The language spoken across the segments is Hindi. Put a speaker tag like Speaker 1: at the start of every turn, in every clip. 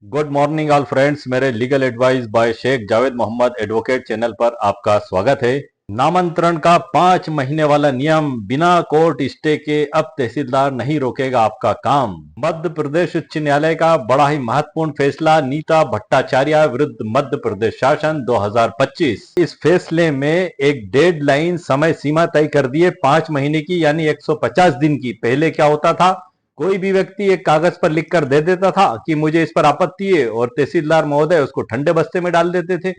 Speaker 1: Good morning all friends. मेरे legal advice by Sheikh Javed Mohammed advocate channel पर आपका स्वागत है। नामांतरण का 5 महीने वाला नियम, बिना कोर्ट स्टे के अब तहसीलदार नहीं रोकेगा आपका काम। मध्य प्रदेश उच्च न्यायालय का बड़ा ही महत्वपूर्ण फैसला, नीता भट्टाचार्य विरुद्ध मध्य प्रदेश शासन 2025। इस फैसले में एक डेडलाइन समय सीमा तय कर दी है 5 महीने की, यानी 150 दिन की। पहले क्या होता था, कोई भी व्यक्ति एक कागज पर लिखकर दे देता था कि मुझे इस पर आपत्ति है, और तहसीलदार महोदय उसको ठंडे बस्ते में डाल देते थे।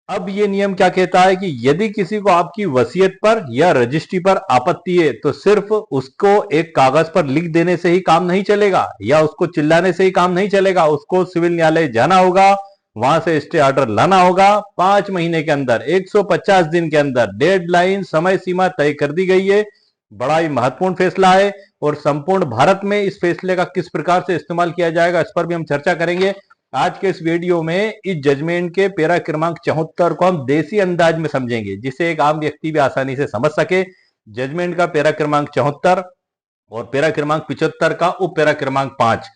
Speaker 1: अब ये नियम क्या कहता है कि यदि किसी को आपकी वसीयत पर या रजिस्ट्री पर आपत्ति है तो सिर्फ उसको एक कागज पर लिख देने से ही काम नहीं चलेगा, या उसको चिल्लाने से ही काम नहीं चलेगा। उसको सिविल न्यायालय जाना होगा, वहां से स्टे ऑर्डर लाना होगा। 5 महीने के अंदर, 150 दिन के अंदर डेडलाइन समय सीमा तय कर दी गई है। बड़ा ही महत्वपूर्ण फैसला है, और संपूर्ण भारत में इस फैसले का किस प्रकार से इस्तेमाल किया जाएगा इस पर भी हम चर्चा करेंगे। आज के इस वीडियो में इस जजमेंट के पैरा क्रमांक 74 को हम देसी अंदाज में समझेंगे, जिसे एक आम व्यक्ति भी आसानी से समझ सके। जजमेंट का पैरा क्रमांक 74 और पैरा क्रमांक 75 का उप पैरा क्रमांक 5,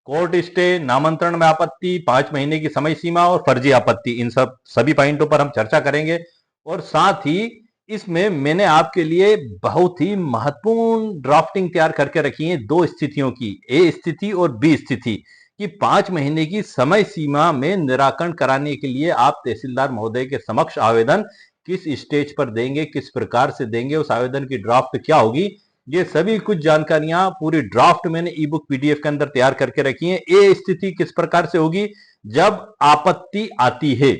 Speaker 1: कोर्ट स्टे, नामांतरण में आपत्ति, 5 महीने की समय सीमा और फर्जी आपत्ति, इन सभी पॉइंटों पर हम चर्चा करेंगे। और साथ ही इसमें मैंने आपके लिए बहुत ही महत्वपूर्ण ड्राफ्टिंग तैयार करके रखी है, दो स्थितियों की, ए स्थिति और बी स्थिति, कि 5 महीने की समय सीमा में निराकरण कराने के लिए आप तहसीलदार महोदय के समक्ष आवेदन किस स्टेज पर देंगे, किस प्रकार से देंगे, उस आवेदन की ड्राफ्ट क्या होगी। ये सभी कुछ जानकारियां पूरी ड्राफ्ट मैंने ई बुक पीडीएफ के अंदर तैयार करके रखी है। ए स्थिति किस प्रकार से होगी, जब आपत्ति आती है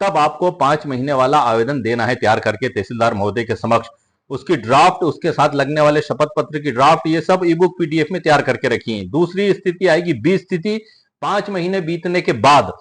Speaker 1: तब आपको 5 महीने वाला आवेदन देना है तैयार करके तहसीलदार महोदय के समक्ष। उसकी ड्राफ्ट, उसके साथ लगने वाले शपथ पत्र की ड्राफ्ट, ये सब ई बुक पीडीएफ में तैयार करके रखी है। दूसरी स्थिति आएगी बी स्थिति, 5 महीने बीतने के बाद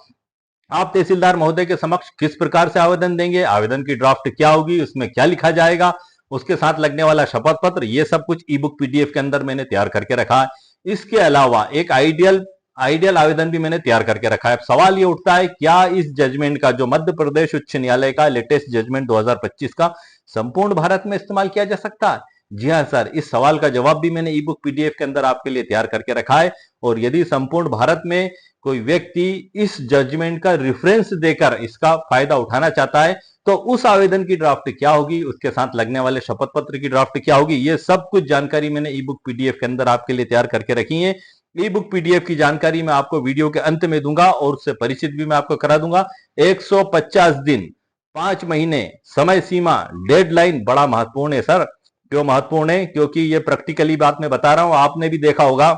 Speaker 1: आप तहसीलदार महोदय के समक्ष किस प्रकार से आवेदन देंगे, आवेदन की ड्राफ्ट क्या होगी, उसमें क्या लिखा जाएगा, उसके साथ लगने वाला शपथ पत्र, ये सब कुछ ई बुक पीडीएफ के अंदर मैंने तैयार करके रखा है। इसके अलावा एक आइडियल आवेदन भी मैंने तैयार करके रखा है। अब सवाल ये उठता है, क्या इस जजमेंट का, जो मध्य प्रदेश उच्च न्यायालय का लेटेस्ट जजमेंट 2025 का, संपूर्ण भारत में इस्तेमाल किया जा सकता है? जी हाँ सर, इस सवाल का जवाब भी मैंने ई बुक पीडीएफ के अंदर आपके लिए तैयार करके रखा है। और यदि संपूर्ण भारत में कोई व्यक्ति इस जजमेंट का रेफरेंस देकर इसका फायदा उठाना चाहता है तो उस आवेदन की ड्राफ्ट क्या होगी, उसके साथ लगने वाले शपथ पत्र की ड्राफ्ट क्या होगी, ये सब कुछ जानकारी मैंने ई बुक पीडीएफ के अंदर आपके लिए तैयार करके रखी है। ई बुक पीडीएफ की जानकारी मैं आपको वीडियो के अंत में दूंगा, और उससे परिचित भी मैं आपको करा दूंगा। 150 दिन, 5 महीने समय सीमा, डेडलाइन, बड़ा महत्वपूर्ण है सर। क्यों महत्वपूर्ण है? क्योंकि ये प्रैक्टिकली बात मैं बता रहा हूं, आपने भी देखा होगा,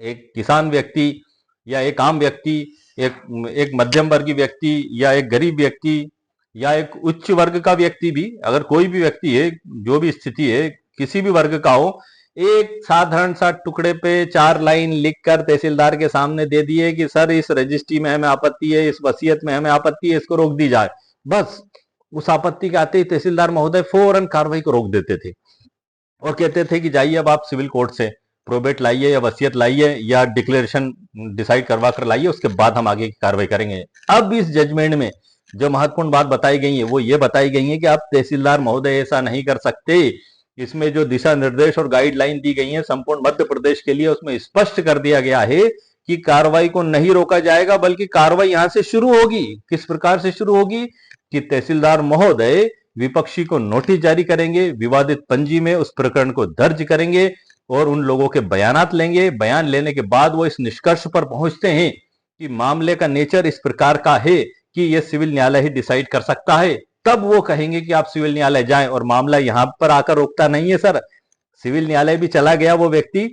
Speaker 1: एक किसान व्यक्ति या एक आम व्यक्ति, एक मध्यम वर्गीय व्यक्ति या एक गरीब व्यक्ति या एक उच्च वर्ग का व्यक्ति भी, अगर कोई भी व्यक्ति है, जो भी स्थिति है, किसी भी वर्ग का हो, एक साधारण सा टुकड़े पे 4 लाइन लिखकर तहसीलदार के सामने दे दिए कि सर इस रजिस्ट्री में हमें आपत्ति है, इस वसीयत में हमें आपत्ति है, इसको रोक दी जाए। बस उस आपत्ति के आते ही तहसीलदार महोदय फौरन कार्रवाई को रोक देते थे और कहते थे कि जाइए अब आप सिविल कोर्ट से प्रोबेट लाइए, या वसीयत लाइए, या डिक्लेरेशन डिसाइड करवा कर लाइए, उसके बाद हम आगे की कार्रवाई करेंगे। अब इस जजमेंट में जो महत्वपूर्ण बात बताई गई है वो ये बताई गई है कि आप तहसीलदार महोदय ऐसा नहीं कर सकते। इसमें जो दिशा निर्देश और गाइडलाइन दी गई है संपूर्ण मध्य प्रदेश के लिए, उसमें स्पष्ट कर दिया गया है कि कार्रवाई को नहीं रोका जाएगा, बल्कि कार्रवाई यहां से शुरू होगी। किस प्रकार से शुरू होगी कि तहसीलदार महोदय विपक्षी को नोटिस जारी करेंगे, विवादित पंजी में उस प्रकरण को दर्ज करेंगे और उन लोगों के बयानात लेंगे। बयान लेने के बाद वो इस निष्कर्ष पर पहुंचते हैं कि मामले का नेचर इस प्रकार का है कि यह सिविल न्यायालय ही डिसाइड कर सकता है, तब वो कहेंगे कि आप सिविल न्यायालय जाएं। और मामला यहां पर आकर रोकता नहीं है सर, सिविल न्यायालय भी चला गया वो व्यक्ति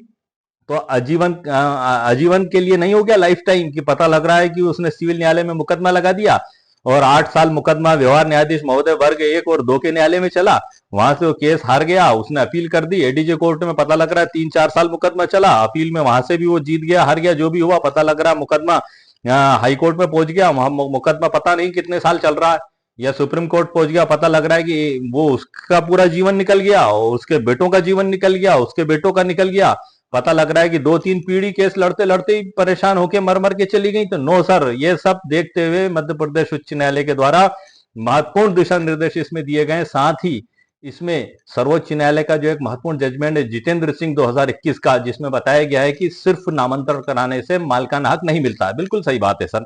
Speaker 1: तो आजीवन के लिए नहीं हो गया, लाइफ टाइम, की पता लग रहा है कि उसने सिविल न्यायालय में मुकदमा लगा दिया और 8 साल मुकदमा व्यवहार न्यायाधीश महोदय वर्ग 1 और 2 के न्यायालय में चला, वहां से वो केस हार गया, उसने अपील कर दी एडीजे कोर्ट में, पता लग रहा है 3-4 साल मुकदमा चला, अपील में वहां से भी वो जीत गया, हार गया, जो भी हुआ, पता लग रहा है मुकदमा हाई कोर्ट में पहुंच गया, वहां मुकदमा पता नहीं कितने साल चल रहा है, या सुप्रीम कोर्ट पहुंच गया, पता लग रहा है कि वो उसका पूरा जीवन निकल गया और उसके बेटों का जीवन निकल गया, उसके बेटों का निकल गया, पता लग रहा है कि 2-3 पीढ़ी केस लड़ते लड़ते ही परेशान होकर मर मर के चली गई। तो नो सर, ये सब देखते हुए मध्य प्रदेश उच्च न्यायालय के द्वारा महत्वपूर्ण दिशा निर्देश इसमें दिए गए। साथ ही इसमें सर्वोच्च न्यायालय का जो एक महत्वपूर्ण जजमेंट है जितेंद्र सिंह 2021 का, जिसमें बताया गया है कि सिर्फ नामांतरण कराने से मालिकाना हक नहीं मिलता है। बिल्कुल सही बात है सर।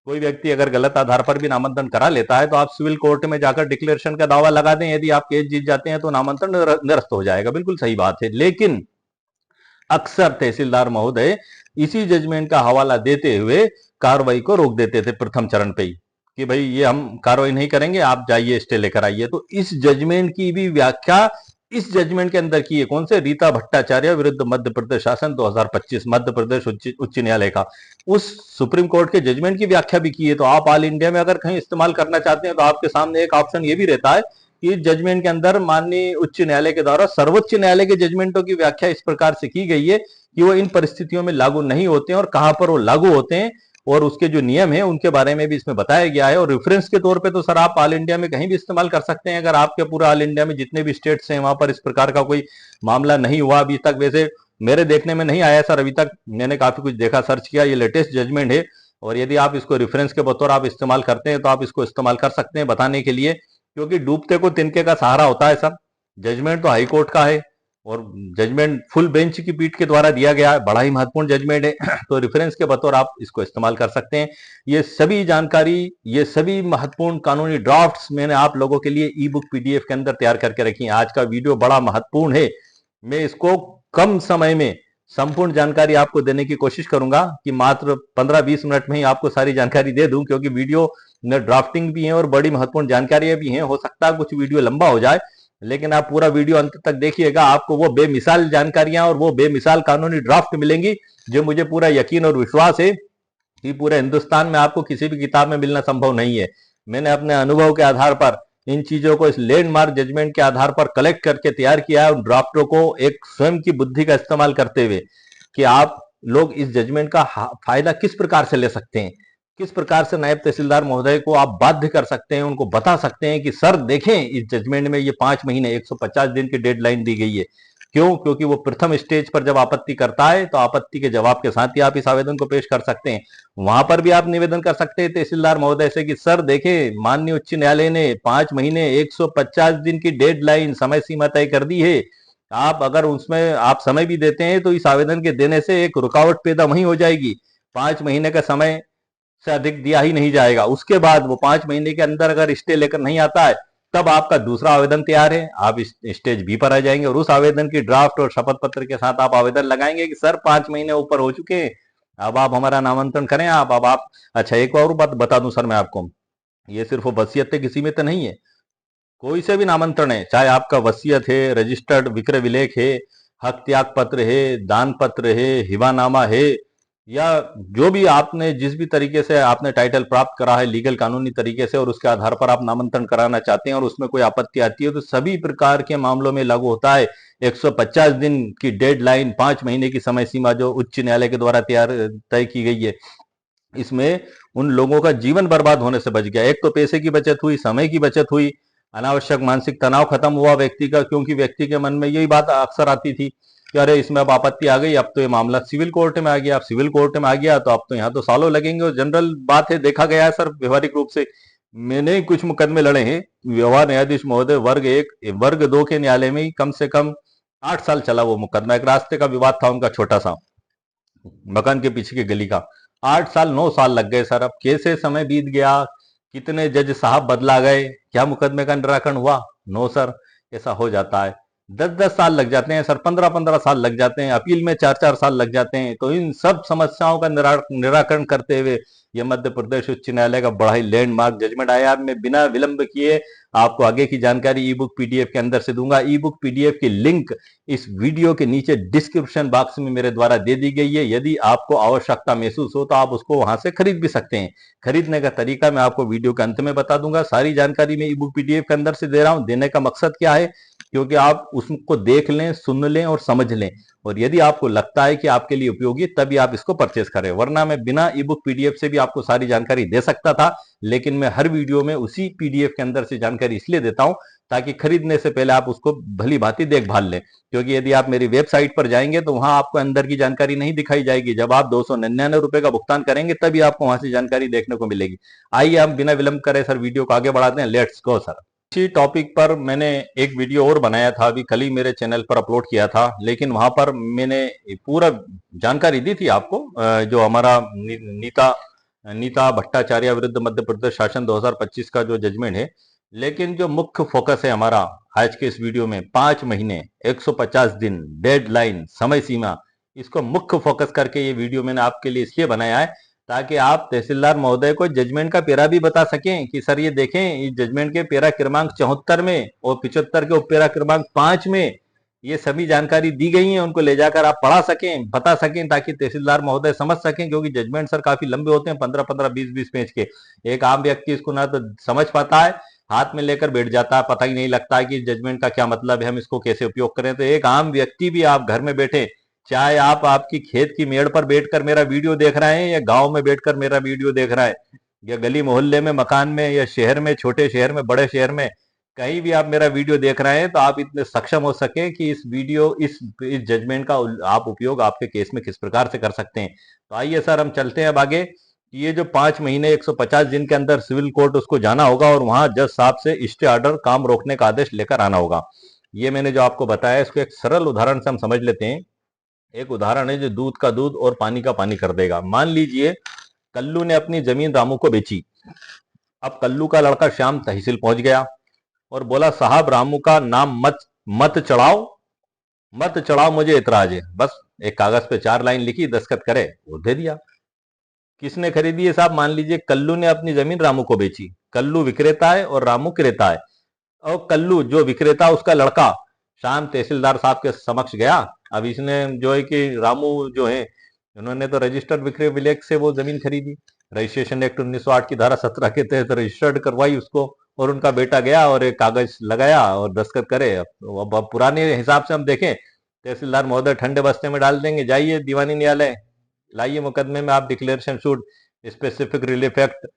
Speaker 1: कोई व्यक्ति अगर गलत आधार पर भी नामांतरण करा लेता है तो आप सिविल कोर्ट में जाकर डिक्लेरेशन का दावा लगा दें, यदि आप केस जीत जाते हैं तो नामांतरण निरस्त हो जाएगा। बिल्कुल सही बात है। लेकिन अक्सर तहसीलदार महोदय इसी जजमेंट का हवाला देते हुए कार्रवाई को रोक देते थे प्रथम चरण पे ही, कि भाई ये हम कार्रवाई नहीं करेंगे, आप जाइए स्टे लेकर आइए। तो इस जजमेंट की भी व्याख्या इस जजमेंट के अंदर की है। कौन से? रीता भट्टाचार्य विरुद्ध मध्य प्रदेश शासन 2025, मध्य प्रदेश उच्च न्यायालय का, उस सुप्रीम कोर्ट के जजमेंट की व्याख्या भी की है। तो आप ऑल इंडिया में अगर कहीं इस्तेमाल करना चाहते हैं तो आपके सामने एक ऑप्शन ये भी रहता है कि जजमेंट के अंदर माननीय उच्च न्यायालय के द्वारा सर्वोच्च न्यायालय के जजमेंटों की व्याख्या इस प्रकार से की गई है कि वो इन परिस्थितियों में लागू नहीं होते हैं और कहां पर वो लागू होते हैं, और उसके जो नियम है उनके बारे में भी इसमें बताया गया है। और रेफरेंस के तौर पे तो सर आप ऑल इंडिया में कहीं भी इस्तेमाल कर सकते हैं। अगर आपके पूरा ऑल इंडिया में जितने भी स्टेट्स हैं वहां पर इस प्रकार का कोई मामला नहीं हुआ अभी तक, वैसे मेरे देखने में नहीं आया सर अभी तक। मैंने काफी कुछ देखा, सर्च किया, ये लेटेस्ट जजमेंट है। और यदि आप इसको रेफरेंस के बतौर आप इस्तेमाल करते हैं तो आप इसको इस्तेमाल कर सकते हैं बताने के लिए, क्योंकि डूबते को तिनके का सहारा होता है सर। जजमेंट तो हाई कोर्ट का है और जजमेंट फुल बेंच की पीठ के द्वारा दिया गया है, बड़ा ही महत्वपूर्ण जजमेंट है। तो रेफरेंस के बतौर आप इसको इस्तेमाल कर सकते हैं। ये सभी जानकारी, ये सभी महत्वपूर्ण कानूनी ड्राफ्ट्स मैंने आप लोगों के लिए ई बुक पीडीएफ के अंदर तैयार करके रखी है। आज का वीडियो बड़ा महत्वपूर्ण है। मैं इसको कम समय में संपूर्ण जानकारी आपको देने की कोशिश करूंगा कि मात्र 15-20 मिनट में ही आपको सारी जानकारी दे दूं, क्योंकि वीडियो में ड्राफ्टिंग भी है और बड़ी महत्वपूर्ण जानकारियां भी हैं। हो सकता है कुछ वीडियो लंबा हो जाए, लेकिन आप पूरा वीडियो अंत तक देखिएगा, आपको वो बेमिसाल जानकारियां और वो बेमिसाल कानूनी ड्राफ्ट मिलेंगी जो मुझे पूरा यकीन और विश्वास है कि पूरे हिंदुस्तान में आपको किसी भी किताब में मिलना संभव नहीं है। मैंने अपने अनुभव के आधार पर इन चीजों को इस लैंडमार्क जजमेंट के आधार पर कलेक्ट करके तैयार किया है, उन ड्राफ्टों को एक स्वयं की बुद्धि का इस्तेमाल करते हुए कि आप लोग इस जजमेंट का फायदा किस प्रकार से ले सकते हैं, किस प्रकार से नायब तहसीलदार महोदय को आप बाध्य कर सकते हैं, उनको बता सकते हैं कि सर देखें इस जजमेंट में ये 5 महीने 150 दिन की डेडलाइन दी गई है। क्यों? क्योंकि वो प्रथम स्टेज पर जब आपत्ति करता है तो आपत्ति के जवाब के साथ ही आप इस आवेदन को पेश कर सकते हैं। वहां पर भी आप निवेदन कर सकते हैं तहसीलदार महोदय से कि सर देखें माननीय उच्च न्यायालय ने 5 महीने 150 दिन की डेडलाइन समय सीमा तय कर दी है। आप अगर उसमें आप समय भी देते हैं तो इस आवेदन के देने से एक रुकावट पैदा वहीं हो जाएगी। 5 महीने का समय से अधिक दिया ही नहीं जाएगा। उसके बाद वो 5 महीने के अंदर अगर स्टे लेकर नहीं आता है तब आपका दूसरा आवेदन तैयार है, आप इस स्टेज बी पर आ जाएंगे और उस आवेदन की ड्राफ्ट और शपथ पत्र के साथ आप आवेदन लगाएंगे कि सर 5 महीने ऊपर हो चुके हैं, अब आप हमारा नामांकन करें। अब आप अच्छा एक और बात बता दूं सर मैं आपको, ये सिर्फ वसीयत तक सीमित नहीं है। कोई से भी नामांतरण है, चाहे आपका वसीयत है, रजिस्टर्ड विक्रय विलेख है, हक त्याग पत्र है, दान पत्र है, हिबानामा है, या जो भी आपने जिस भी तरीके से आपने टाइटल प्राप्त करा है लीगल कानूनी तरीके से और उसके आधार पर आप नामांतरण कराना चाहते हैं और उसमें कोई आपत्ति आती है तो सभी प्रकार के मामलों में लागू होता है 150 दिन की डेडलाइन, 5 महीने की समय सीमा जो उच्च न्यायालय के द्वारा तय की गई है। इसमें उन लोगों का जीवन बर्बाद होने से बच गया। एक तो पैसे की बचत हुई, समय की बचत हुई, अनावश्यक मानसिक तनाव खत्म हुआ व्यक्ति का, क्योंकि व्यक्ति के मन में यही बात अक्सर आती थी कि अरे इसमें अब आपत्ति आ गई, अब तो ये मामला सिविल कोर्ट में आ गया, अब सिविल कोर्ट में आ गया तो अब तो यहाँ तो सालों लगेंगे। और जनरल बात है, देखा गया है सर व्यवहारिक रूप से, मैंने कुछ मुकदमे लड़े हैं। व्यवहार न्यायाधीश महोदय वर्ग 2 के न्यायालय में ही कम से कम 8 साल चला वो मुकदमा। एक रास्ते का विवाद था उनका, छोटा सा मकान के पीछे की गली का, 8 साल 9 साल लग गए सर। अब कैसे समय बीत गया, कितने जज साहब बदला गए, क्या मुकदमे का निराकरण हुआ? नो सर, ऐसा हो जाता है। 10-10 साल लग जाते हैं सर, 15-15 साल लग जाते हैं, अपील में 4-4 साल लग जाते हैं। तो इन सब समस्याओं का निराकरण करते हुए ये मध्य प्रदेश उच्च न्यायालय का बड़ा ही लैंडमार्क जजमेंट आया। मैं बिना विलंब किए आपको आगे की जानकारी ई बुक पीडीएफ के अंदर से दूंगा। ई बुक पीडीएफ की लिंक इस वीडियो के नीचे डिस्क्रिप्शन बॉक्स में मेरे द्वारा दे दी गई है। यदि आपको आवश्यकता महसूस हो तो आप उसको वहां से खरीद भी सकते हैं। खरीदने का तरीका मैं आपको वीडियो के अंत में बता दूंगा। सारी जानकारी मैं ई बुक पीडीएफ के अंदर से दे रहा हूं। देने का मकसद क्या है? क्योंकि आप उसको देख लें, सुन लें और समझ लें, और यदि आपको लगता है कि आपके लिए उपयोगी तभी आप इसको परचेस करें। वरना मैं बिना ई बुक पीडीएफ से भी आपको सारी जानकारी दे सकता था, लेकिन मैं हर वीडियो में उसी पीडीएफ के अंदर से जानकारी इसलिए देता हूं ताकि खरीदने से पहले आप उसको भली भांति देखभाल लें। क्योंकि यदि आप मेरी वेबसाइट पर जाएंगे तो वहां आपको अंदर की जानकारी नहीं दिखाई जाएगी। जब आप 299 रुपए का भुगतान करेंगे तभी आपको वहां से जानकारी देखने को मिलेगी। आइए हम बिना विलंब करें सर वीडियो को आगे बढ़ाते हैं। Let's go sir. इसी टॉपिक पर मैंने एक वीडियो और बनाया था, अभी कल ही मेरे चैनल पर अपलोड किया था, लेकिन वहां पर मैंने पूरा जानकारी दी थी आपको। जो हमारा नीता नीता भट्टाचार्य विरुद्ध मध्य प्रदेश शासन 2025 का जो जजमेंट है, लेकिन जो मुख्य फोकस है हमारा आज के इस वीडियो में 5 महीने 150 दिन डेडलाइन समय सीमा, इसको मुख्य फोकस करके ये वीडियो मैंने आपके लिए इसलिए बनाया है ताकि आप तहसीलदार महोदय को जजमेंट का पेरा भी बता सकें कि सर ये देखें, इस जजमेंट के पेरा क्रमांक 74 में और 75 के पेरा क्रमांक 5 में ये सभी जानकारी दी गई है, उनको ले जाकर आप पढ़ा सकें, बता सकें, ताकि तहसीलदार महोदय समझ सकें। क्योंकि जजमेंट सर काफी लंबे होते हैं, 15-15 20-20 पेज के। एक आम व्यक्ति इसको ना तो समझ पाता है, हाथ में लेकर बैठ जाता है, पता ही नहीं लगता है कि जजमेंट का क्या मतलब है, हम इसको कैसे उपयोग करें। तो एक आम व्यक्ति भी आप घर में बैठे, चाहे आप आपकी खेत की मेड़ पर बैठकर मेरा वीडियो देख रहे हैं या गांव में बैठकर मेरा वीडियो देख रहे हैं या गली मोहल्ले में मकान में या शहर में, छोटे शहर में, बड़े शहर में, कहीं भी आप मेरा वीडियो देख रहे हैं, तो आप इतने सक्षम हो सके कि इस वीडियो इस जजमेंट का आप उपयोग आपके केस में किस प्रकार से कर सकते हैं। तो आइए सर हम चलते हैं अब आगे। ये जो 5 महीने 150 दिन के अंदर सिविल कोर्ट उसको जाना होगा और वहां जज साहब से स्टे ऑर्डर काम रोकने का आदेश लेकर आना होगा। ये मैंने जो आपको बताया इसको एक सरल उदाहरण से हम समझ लेते हैं। एक उदाहरण है जो दूध का दूध और पानी का पानी कर देगा। मान लीजिए कल्लू ने अपनी जमीन रामू को बेची। अब कल्लू का लड़का श्याम तहसील पहुंच गया और बोला साहब रामू का नाम मत मत चढ़ाओ, मत चढ़ाओ, मुझे इतराज है। बस एक कागज पे 4 लाइन लिखी, दस्तखत करे और दे दिया। किसने खरीदी है साहब? मान लीजिए कल्लू ने अपनी जमीन रामू को बेची। कल्लू विक्रेता है और रामू क्रेता है। और कल्लू जो विक्रेता उसका लड़का शाम तहसीलदार साहब के समक्ष गया। अब इसने जो है कि रामू जो है उन्होंने तो रजिस्टर्ड विक्रय विलेख से वो जमीन खरीदी, रजिस्ट्रेशन एक्ट 1908 की धारा 17 के तहत रजिस्टर्ड करवाई उसको, और उनका बेटा गया और एक कागज लगाया और दस्तखत करे। अब पुराने हिसाब से हम देखें, तहसीलदार महोदय ठंडे बस्ते में डाल देंगे, जाइए दीवानी न्यायालय, लाइए मुकदमे में आप declaration shoot specific relief act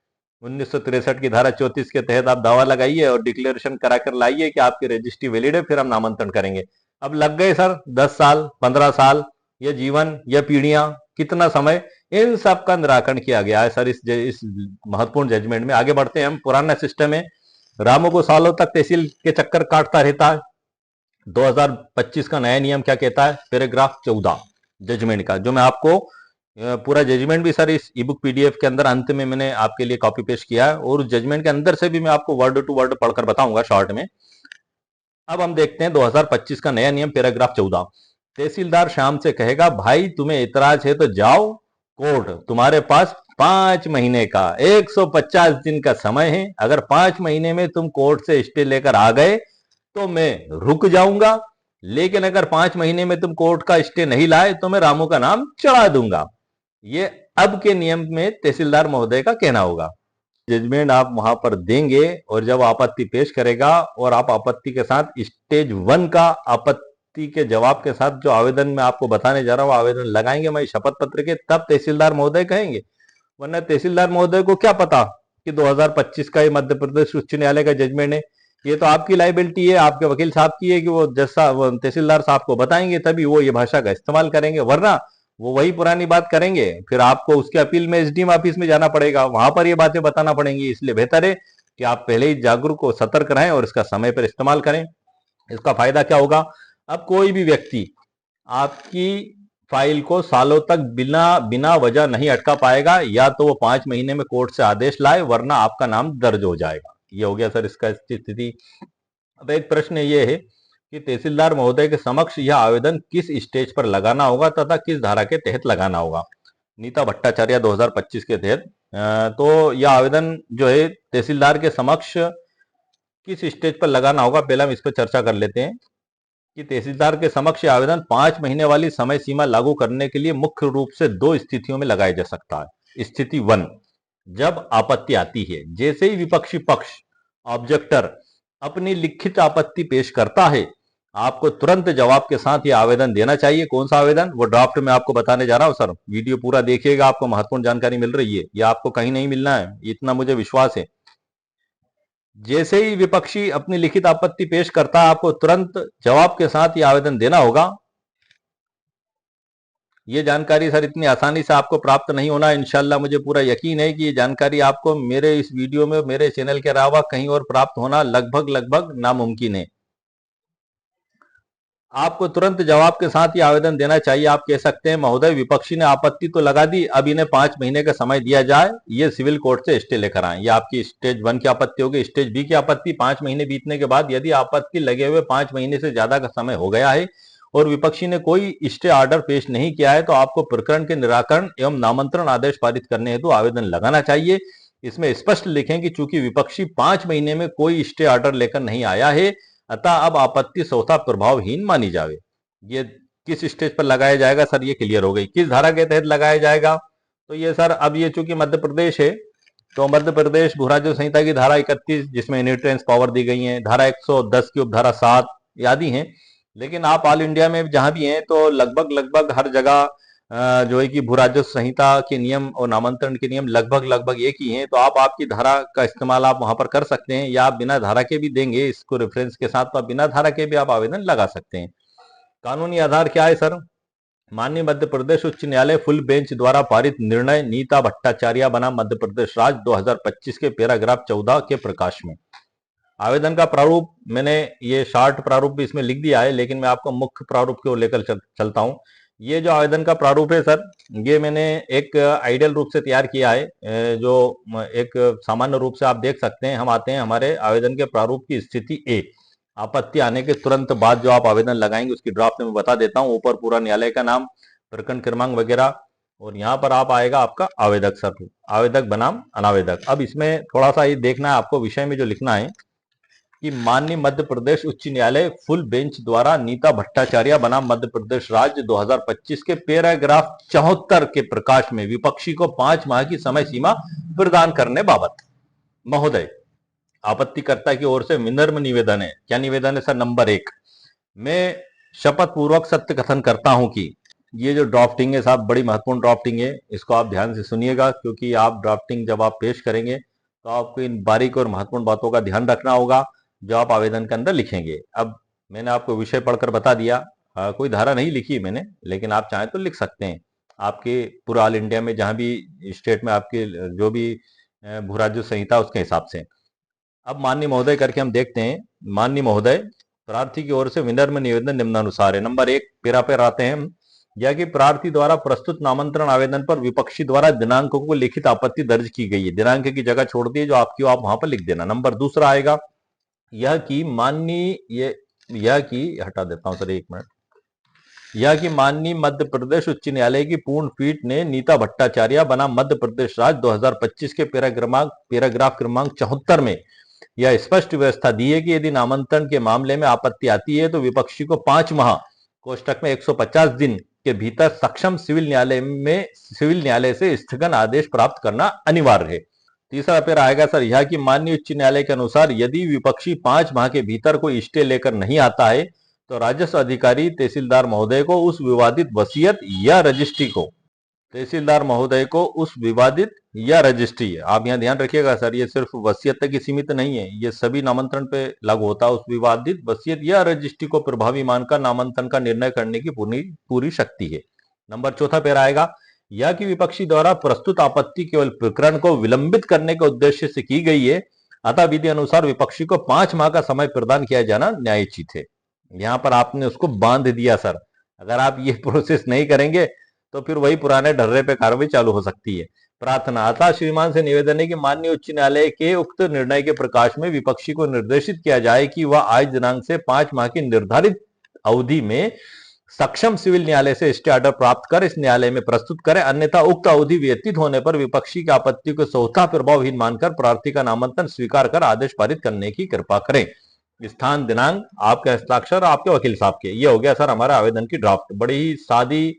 Speaker 1: 1963 की धारा 34 के तहत आप दावा लगाइए और डिक्लेरेशन कराकर लाइए कि आपकी रजिस्ट्री वैलिड है, फिर हम नामांतरण करेंगे। अब लग गए सर 10 साल, 15 साल, या जीवन या पीढ़ियां, कितना समय, इन सब का निराकरण किया गया है सर इस महत्वपूर्ण जजमेंट में। आगे बढ़ते हैं हम। पुराना सिस्टम है, रामू को सालों तक तहसील के चक्कर काटता रहता है। 2025 का नया नियम क्या कहता है? पैराग्राफ 14 जजमेंट का, जो मैं आपको पूरा जजमेंट भी सर इस ईबुक पीडीएफ के अंदर अंत में मैंने आपके लिए कॉपी पेस्ट किया है, और उस जजमेंट के अंदर से भी मैं आपको वर्ड टू वर्ड पढ़कर बताऊंगा शॉर्ट में। अब हम देखते हैं 2025 का नया नियम पैराग्राफ 14। तहसीलदार शाम से कहेगा भाई तुम्हें इतराज है तो जाओ कोर्ट, तुम्हारे पास 5 महीने का 150 दिन का समय है। अगर 5 महीने में तुम कोर्ट से स्टे लेकर आ गए तो मैं रुक जाऊंगा, लेकिन अगर 5 महीने में तुम कोर्ट का स्टे नहीं लाए तो मैं रामू का नाम चढ़ा दूंगा। ये अब के नियम में तहसीलदार महोदय का कहना होगा। जजमेंट आप वहां पर देंगे और जब आपत्ति पेश करेगा और आप आपत्ति के साथ स्टेज 1 का आपत्ति के जवाब के साथ जो आवेदन में आपको बताने जा रहा हूं आवेदन लगाएंगे मैं शपथ पत्र के, तब तहसीलदार महोदय कहेंगे। वरना तहसीलदार महोदय को क्या पता कि 2025 का ये मध्य प्रदेश उच्च न्यायालय का जजमेंट है। ये तो आपकी लाइबिलिटी है, आपके वकील साहब की है कि वो जैसा तहसीलदार साहब को बताएंगे तभी वो ये भाषा का इस्तेमाल करेंगे, वरना वो वही पुरानी बात करेंगे। फिर आपको उसके अपील में एसडीएम ऑफिस में जाना पड़ेगा, वहां पर ये बातें बताना पड़ेंगी। इसलिए बेहतर है कि आप पहले ही जागरूक और सतर्क रहें और इसका समय पर इस्तेमाल करें। इसका फायदा क्या होगा? अब कोई भी व्यक्ति आपकी फाइल को सालों तक बिना बिना वजह नहीं अटका पाएगा, या तो वो 5 महीने में कोर्ट से आदेश लाए, वरना आपका नाम दर्ज हो जाएगा। ये हो गया सर इसका स्थिति। अब एक प्रश्न ये है कि तहसीलदार महोदय के समक्ष यह आवेदन किस स्टेज पर लगाना होगा तथा किस धारा के तहत लगाना होगा? नीता भट्टाचार्य 2025 के तहत। तो यह आवेदन जो है तहसीलदार के समक्ष किस स्टेज पर लगाना होगा, पहले हम इस पर चर्चा कर लेते हैं कि तहसीलदार के समक्ष आवेदन 5 महीने वाली समय सीमा लागू करने के लिए मुख्य रूप से 2 स्थितियों में लगाया जा सकता है। स्थिति 1, जब आपत्ति आती है, जैसे ही विपक्षी पक्ष ऑब्जेक्टर अपनी लिखित आपत्ति पेश करता है, आपको तुरंत जवाब के साथ यह आवेदन देना चाहिए। कौन सा आवेदन? वो ड्राफ्ट में आपको बताने जा रहा हूं सर, वीडियो पूरा देखिएगा, आपको महत्वपूर्ण जानकारी मिल रही है, यह आपको कहीं नहीं मिलना है, इतना मुझे विश्वास है। जैसे ही विपक्षी अपनी लिखित आपत्ति पेश करता है, आपको तुरंत जवाब के साथ यह आवेदन देना होगा। ये जानकारी सर इतनी आसानी से आपको प्राप्त नहीं होना। इंशाल्लाह मुझे पूरा यकीन है कि ये जानकारी आपको मेरे इस वीडियो में, मेरे चैनल के अलावा कहीं और प्राप्त होना लगभग लगभग नामुमकिन है। आपको तुरंत जवाब के साथ ये आवेदन देना चाहिए। आप कह सकते हैं महोदय विपक्षी ने आपत्ति तो लगा दी, अब इन्हें 5 महीने का समय दिया जाए, ये सिविल कोर्ट से स्टे लेकर आए। ये आपकी स्टेज 1 की आपत्ति होगी। स्टेज बी की आपत्ति 5 महीने बीतने के बाद यदि आपत्ति लगे हुए 5 महीने से ज्यादा का समय हो गया है और विपक्षी ने कोई स्टे ऑर्डर पेश नहीं किया है, तो आपको प्रकरण के निराकरण एवं नामांतरण आदेश पारित करने हेतु आवेदन लगाना चाहिए। इसमें स्पष्ट लिखें कि चूंकि विपक्षी 5 महीने में कोई स्टे ऑर्डर लेकर नहीं आया है, अतः अब आपत्ति स्वतः प्रभावहीन मानी जावे। ये किस स्टेज पर लगाया जाएगा सर, ये क्लियर हो गई। किस धारा के तहत लगाया जाएगा, तो ये सर अब ये चूंकि मध्य प्रदेश है, तो मध्य प्रदेश भू राजस्व संहिता की धारा 31 जिसमें इनहेरिटेंस पावर दी गई है, धारा 110 की उपधारा 7 आदि हैं। लेकिन आप ऑल इंडिया में जहां भी हैं तो लगभग लगभग हर जगह जो है कि भू राजस्व संहिता के नियम और नामांतरण के नियम लगभग लगभग एक ही हैं। तो आप आपकी धारा का इस्तेमाल आप वहां पर कर सकते हैं, या आप बिना धारा के भी देंगे इसको रेफरेंस के साथ, तो आप बिना धारा के भी आप आवेदन लगा सकते हैं। कानूनी आधार क्या है सर, माननीय मध्य प्रदेश उच्च न्यायालय फुल बेंच द्वारा पारित निर्णय नीता भट्टाचार्य बनाम मध्य प्रदेश राज्य 2025 के पैराग्राफ 14 के प्रकाश में। आवेदन का प्रारूप मैंने ये शॉर्ट प्रारूप भी इसमें लिख दिया है, लेकिन मैं आपको मुख्य प्रारूप की ओर लेकर चलता हूं। ये जो आवेदन का प्रारूप है सर, ये मैंने एक आइडियल रूप से तैयार किया है, जो एक सामान्य रूप से आप देख सकते हैं। हम आते हैं हमारे आवेदन के प्रारूप की स्थिति ए। आपत्ति आने के तुरंत बाद जो आप आवेदन लगाएंगे उसकी ड्राफ्ट में बता देता हूं। ऊपर पूरा न्यायालय का नाम, प्रकरण क्रमांक वगैरह, और यहाँ पर आप आएगा आपका आवेदक सर, आवेदक बनाम अनावेदक। अब इसमें थोड़ा सा ये देखना है आपको, विषय में जो लिखना है कि माननीय मध्य प्रदेश उच्च न्यायालय फुल बेंच द्वारा नीता भट्टाचार्य बनाम मध्य प्रदेश राज्य 2025 के पैराग्राफ 74 के प्रकाश में विपक्षी को 5 माह की समय सीमा प्रदान करने बाबत महोदय, आपत्तिकर्ता की ओर से विनम्र निवेदन है। क्या निवेदन है सर? नंबर 1, मैं शपथ पूर्वक सत्य कथन करता हूं कि ये जो ड्राफ्टिंग है साहब, बड़ी महत्वपूर्ण ड्राफ्टिंग है, इसको आप ध्यान से सुनिएगा, क्योंकि आप ड्राफ्टिंग जब आप पेश करेंगे तो आपको इन बारीक और महत्वपूर्ण बातों का ध्यान रखना होगा जो आप आवेदन के अंदर लिखेंगे। अब मैंने आपको विषय पढ़कर बता दिया, कोई धारा नहीं लिखी मैंने, लेकिन आप चाहें तो लिख सकते हैं। आपके पूरा ऑल इंडिया में जहां भी स्टेट में आपके जो भी भू राजस्व संहिता उसके हिसाब से। अब माननीय महोदय करके हम देखते हैं। माननीय महोदय, प्रार्थी की ओर से विनम्र निवेदन निम्नानुसार है। नंबर 1 पेरा पर आते हैं हम, या कि प्रार्थी द्वारा प्रस्तुत नामांतरण आवेदन पर विपक्षी द्वारा दिनांकों को लिखित आपत्ति दर्ज की गई है। दिनांक की जगह छोड़ दी जो आपकी, आप वहां पर लिख देना। नंबर 2 आएगा, यह कि माननीय, यह कि हटा देता हूं सर, 1 मिनट, यह कि माननीय मध्य प्रदेश उच्च न्यायालय की पूर्ण पीठ ने नीता भट्टाचार्य बनाम मध्य प्रदेश राज्य 2025 के पैराग्राफ क्रमांक 74 में यह स्पष्ट व्यवस्था दी है कि यदि नामांतरण के मामले में आपत्ति आती है तो विपक्षी को 5 माह कोष्टक में 150 दिन के भीतर सक्षम सिविल न्यायालय से स्थगन आदेश प्राप्त करना अनिवार्य है। तीसरा पैरा आएगा सर, यह कि माननीय उच्च न्यायालय के अनुसार यदि विपक्षी 5 माह के भीतर कोई स्टे लेकर नहीं आता है तो राजस्व अधिकारी तहसीलदार महोदय को उस विवादित वसीयत या रजिस्ट्री को, तहसीलदार महोदय को उस विवादित या रजिस्ट्री है, आप यहाँ ध्यान रखिएगा सर, ये सिर्फ वसीयत तक ही सीमित नहीं है, ये सभी नामांतरण पे लागू होता है। उस विवादित वसीयत या रजिस्ट्री को प्रभावी मानकर नामांतरण का निर्णय करने की पूरी शक्ति है। नंबर 4 पैरा आएगा, या कि विपक्षी द्वारा प्रस्तुत आपत्ति केवल प्रकरण को विलंबित करने के उद्देश्य से की गई है, अतः विधि अनुसार विपक्षी को 5 माह का समय प्रदान किया जाना न्यायोचित है। यहाँ पर आपने उसको बांध दिया सर, अगर आप ये प्रोसेस नहीं करेंगे तो फिर वही पुराने ढर्रे पे कार्रवाई चालू हो सकती है। प्रार्थना, अतः श्रीमान से निवेदन है कि माननीय उच्च न्यायालय के उक्त निर्णय के प्रकाश में विपक्षी को निर्देशित किया जाए कि वह आज दिनांक से 5 माह की निर्धारित अवधि में सक्षम सिविल न्यायालय से स्टे ऑर्डर प्राप्त कर इस न्यायालय में प्रस्तुत करें, अन्यथा उक्त अवधि व्यतीत होने पर विपक्षी की आपत्ति को स्वतः प्रभावहीन मानकर प्रार्थी का नामांकन स्वीकार कर आदेश पारित करने की कृपा करें। स्थान, दिनांक, आपके हस्ताक्षर, आपके वकील साहब के। ये हो गया सर हमारा आवेदन की ड्राफ्ट। बड़ी ही सादी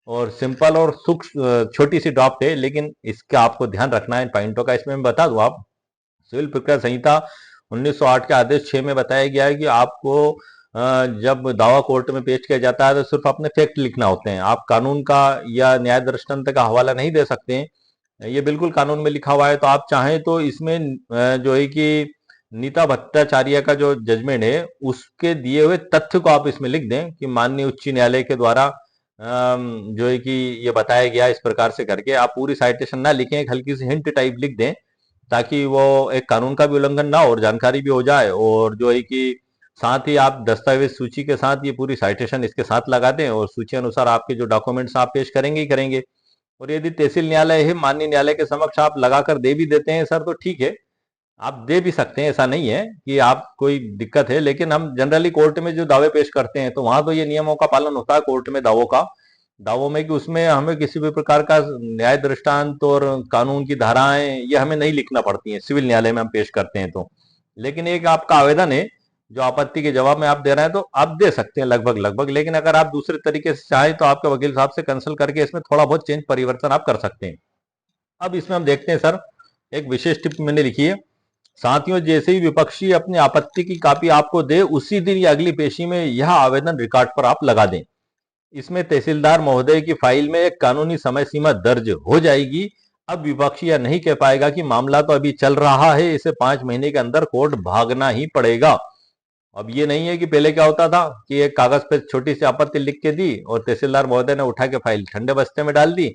Speaker 1: और सिंपल और सूक्ष्म छोटी सी ड्राफ्ट है, लेकिन इसका आपको ध्यान रखना है पॉइंटों का। इसमें मैं बता दूं, आप सिविल प्रक्रिया संहिता 1908 के आदेश 6 में बताया गया है कि आपको जब दावा कोर्ट में पेश किया जाता है तो सिर्फ अपने फैक्ट लिखना होते हैं, आप कानून का या न्याय दृष्टांत का हवाला नहीं दे सकते हैं। ये बिल्कुल कानून में लिखा हुआ है, तो आप चाहें तो इसमें जो है कि नीता भट्टाचार्य का जो जजमेंट है उसके दिए हुए तथ्य को आप इसमें लिख दें कि माननीय उच्च न्यायालय के द्वारा जो है कि ये बताया गया इस प्रकार से करके आप पूरी साइटेशन ना लिखें, एक हल्की सी हिंट टाइप लिख दें, ताकि वो एक कानून का भी उल्लंघन ना हो और जानकारी भी हो जाए। और जो है कि साथ ही आप दस्तावेज सूची के साथ ये पूरी साइटेशन इसके साथ लगा दें, और सूची अनुसार आपके जो डॉक्यूमेंट्स आप पेश करेंगे ही करेंगे। और यदि तहसील न्यायालय है, माननीय न्यायालय के समक्ष आप लगाकर दे भी देते हैं सर, तो ठीक है, आप दे भी सकते हैं, ऐसा नहीं है कि आप कोई दिक्कत है। लेकिन हम जनरली कोर्ट में जो दावे पेश करते हैं, तो वहां तो ये नियमों का पालन होता है कोर्ट में दावों में, कि उसमें हमें किसी भी प्रकार का न्याय दृष्टांत और कानून की धाराएं ये हमें नहीं लिखना पड़ती हैं, सिविल न्यायालय में हम पेश करते हैं तो। लेकिन एक आपका आवेदन है जो आपत्ति के जवाब में आप दे रहे हैं, तो आप दे सकते हैं लगभग लगभग। लेकिन अगर आप दूसरे तरीके से चाहें तो आपके वकील साहब से कंसल्ट करके इसमें थोड़ा बहुत चेंज परिवर्तन आप कर सकते हैं। अब इसमें हम देखते हैं सर, एक विशेष टिप मैंने लिखी है, साथियों जैसे ही विपक्षी अपनी आपत्ति की कॉपी आपको दे, उसी दिन या अगली पेशी में यह आवेदन रिकॉर्ड पर आप लगा दें। इसमें तहसीलदार महोदय की फाइल में एक कानूनी समय सीमा दर्ज हो जाएगी। अब विपक्षी यह नहीं कह पाएगा कि मामला तो अभी चल रहा है, इसे 5 महीने के अंदर कोर्ट भागना ही पड़ेगा। अब ये नहीं है कि पहले क्या होता था कि एक कागज पे छोटी सी आपत्ति लिख के दी और तहसीलदार महोदय ने उठा के फाइल ठंडे बस्ते में डाल दी,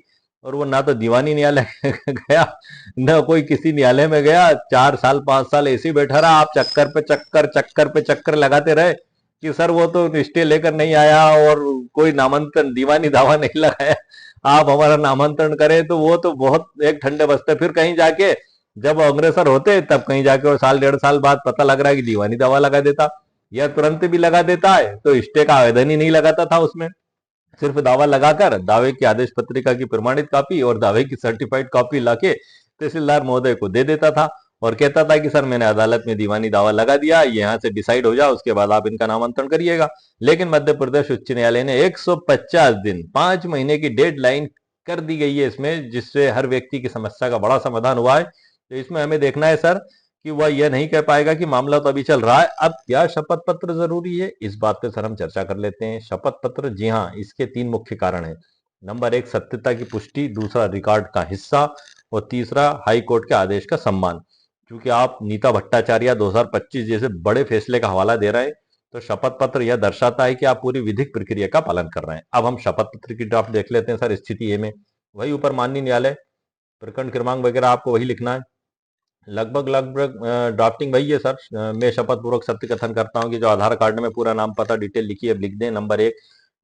Speaker 1: और वो ना तो दीवानी न्यायालय गया, ना कोई किसी न्यायालय में गया, 4 साल 5 साल ऐसे ही बैठा रहा। आप चक्कर पे चक्कर लगाते रहे कि सर वो तो स्टे लेकर नहीं आया और कोई नामांतरण दीवानी दावा नहीं लगाया, आप हमारा नामांतरण करें। तो वो तो बहुत एक ठंडे बस्ते, फिर कहीं जाके जब अग्रसर होते तब कहीं जाके और साल 1.5 साल बाद पता लग रहा है कि दीवानी दावा लगा देता, या तुरंत भी लगा देता है। तो स्टे का आवेदन ही नहीं लगाता था उसमें, सिर्फ दावा लगाकर दावे की आदेश पत्रिका की प्रमाणित कॉपी और दावे की सर्टिफाइड कॉपी लाके तहसीलदार महोदय को दे देता था, और कहता था कि सर मैंने अदालत में दीवानी दावा लगा दिया, यहाँ से डिसाइड हो जाए, उसके बाद आप इनका नामांतरण करिएगा। लेकिन मध्य प्रदेश उच्च न्यायालय ने 150 दिन 5 महीने की डेडलाइन कर दी गई है इसमें, जिससे हर व्यक्ति की समस्या का बड़ा समाधान हुआ है। तो इसमें हमें देखना है सर कि वह यह नहीं कह पाएगा कि मामला तो अभी चल रहा है। अब क्या शपथ पत्र जरूरी है, इस बात पे सर हम चर्चा कर लेते हैं। शपथ पत्र, जी हाँ, इसके 3 मुख्य कारण हैं। नंबर 1 सत्यता की पुष्टि, दूसरा रिकॉर्ड का हिस्सा, और तीसरा हाई कोर्ट के आदेश का सम्मान। क्योंकि आप नीता भट्टाचार्य 2025 जैसे बड़े फैसले का हवाला दे रहे हैं, तो शपथ पत्र यह दर्शाता है कि आप पूरी विधिक प्रक्रिया का पालन कर रहे हैं। अब हम शपथ पत्र की ड्राफ्ट देख लेते हैं सर। स्थिति ए में वही ऊपर माननीय न्यायालय, प्रकरण क्रमांक वगैरह आपको वही लिखना है, लगभग लगभग ड्राफ्टिंग वही है सर। मैं शपथ पूर्वक सत्य कथन करता हूं कि जो आधार कार्ड में पूरा नाम पता डिटेल लिखी है लिख दें। नंबर 1,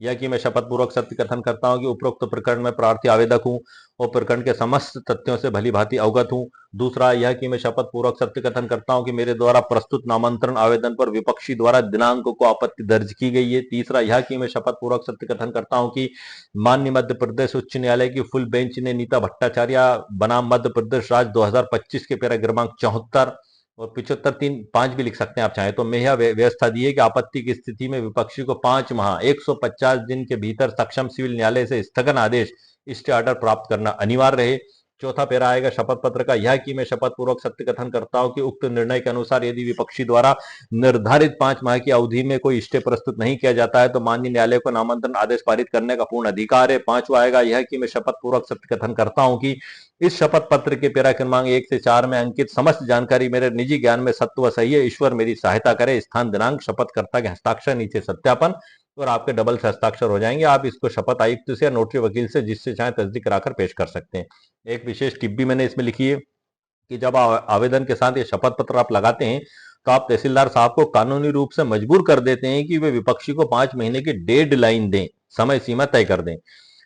Speaker 1: यह कि मैं शपथ पूर्वक सत्य कथन करता हूं कि उपरोक्त प्रकरण में प्रार्थी आवेदक हूं और प्रकरण के समस्त तथ्यों से भली भांति अवगत हूं। दूसरा, यह कि मैं शपथ पूर्वक सत्य कथन करता हूं कि मेरे द्वारा प्रस्तुत नामांतरण आवेदन पर विपक्षी द्वारा दिनांक को आपत्ति दर्ज की गई है। तीसरा, यह कि मैं शपथ पूर्वक सत्य कथन करता हूं कि माननीय मध्य प्रदेश उच्च न्यायालय की फुल बेंच ने नीता भट्टाचार्य बनाम मध्य प्रदेश राज्य 2025 के पैरा क्रमांक 74 और 75 3 5 भी लिख सकते हैं आप चाहें तो, में यह व्यवस्था दी है कि आपत्ति की स्थिति में विपक्षी को 5 माह 150 दिन के भीतर सक्षम सिविल न्यायालय से स्थगन आदेश स्टे ऑर्डर प्राप्त करना अनिवार्य रहे। चौथा पैरा आएगा शपथ पत्र का, यह कि मैं शपथ पूर्वक सत्य कथन करता हूं कि उक्त निर्णय के अनुसार यदि विपक्षी द्वारा निर्धारित 5 माह की अवधि में कोई स्टे प्रस्तुत नहीं किया जाता है तो माननीय न्यायालय को नामांतरण आदेश पारित करने का पूर्ण अधिकार है। पांचवा आएगा यह कि मैं शपथ पूर्वक सत्य कथन करता हूं कि इस शपथ पत्र के पैरा क्रमांक 1 से 4 में अंकित समस्त जानकारी मेरे निजी ज्ञान में सत्य व सही है। ईश्वर मेरी सहायता करे। स्थान दिनांक शपथकर्ता के हस्ताक्षर, नीचे सत्यापन, और आपके डबल से हस्ताक्षर हो जाएंगे। आप इसको शपथ आयुक्त से या नोटरी वकील से जिससे चाहे तस्दीक कराकर पेश कर सकते हैं। एक विशेष टिप भी मैंने इसमें लिखी है कि जब आवेदन के साथ ये शपथ पत्र आप लगाते हैं तो आप तहसीलदार साहब को कानूनी रूप से मजबूर कर देते हैं कि वे विपक्षी को 5 महीने की डेडलाइन दें, समय सीमा तय कर दें।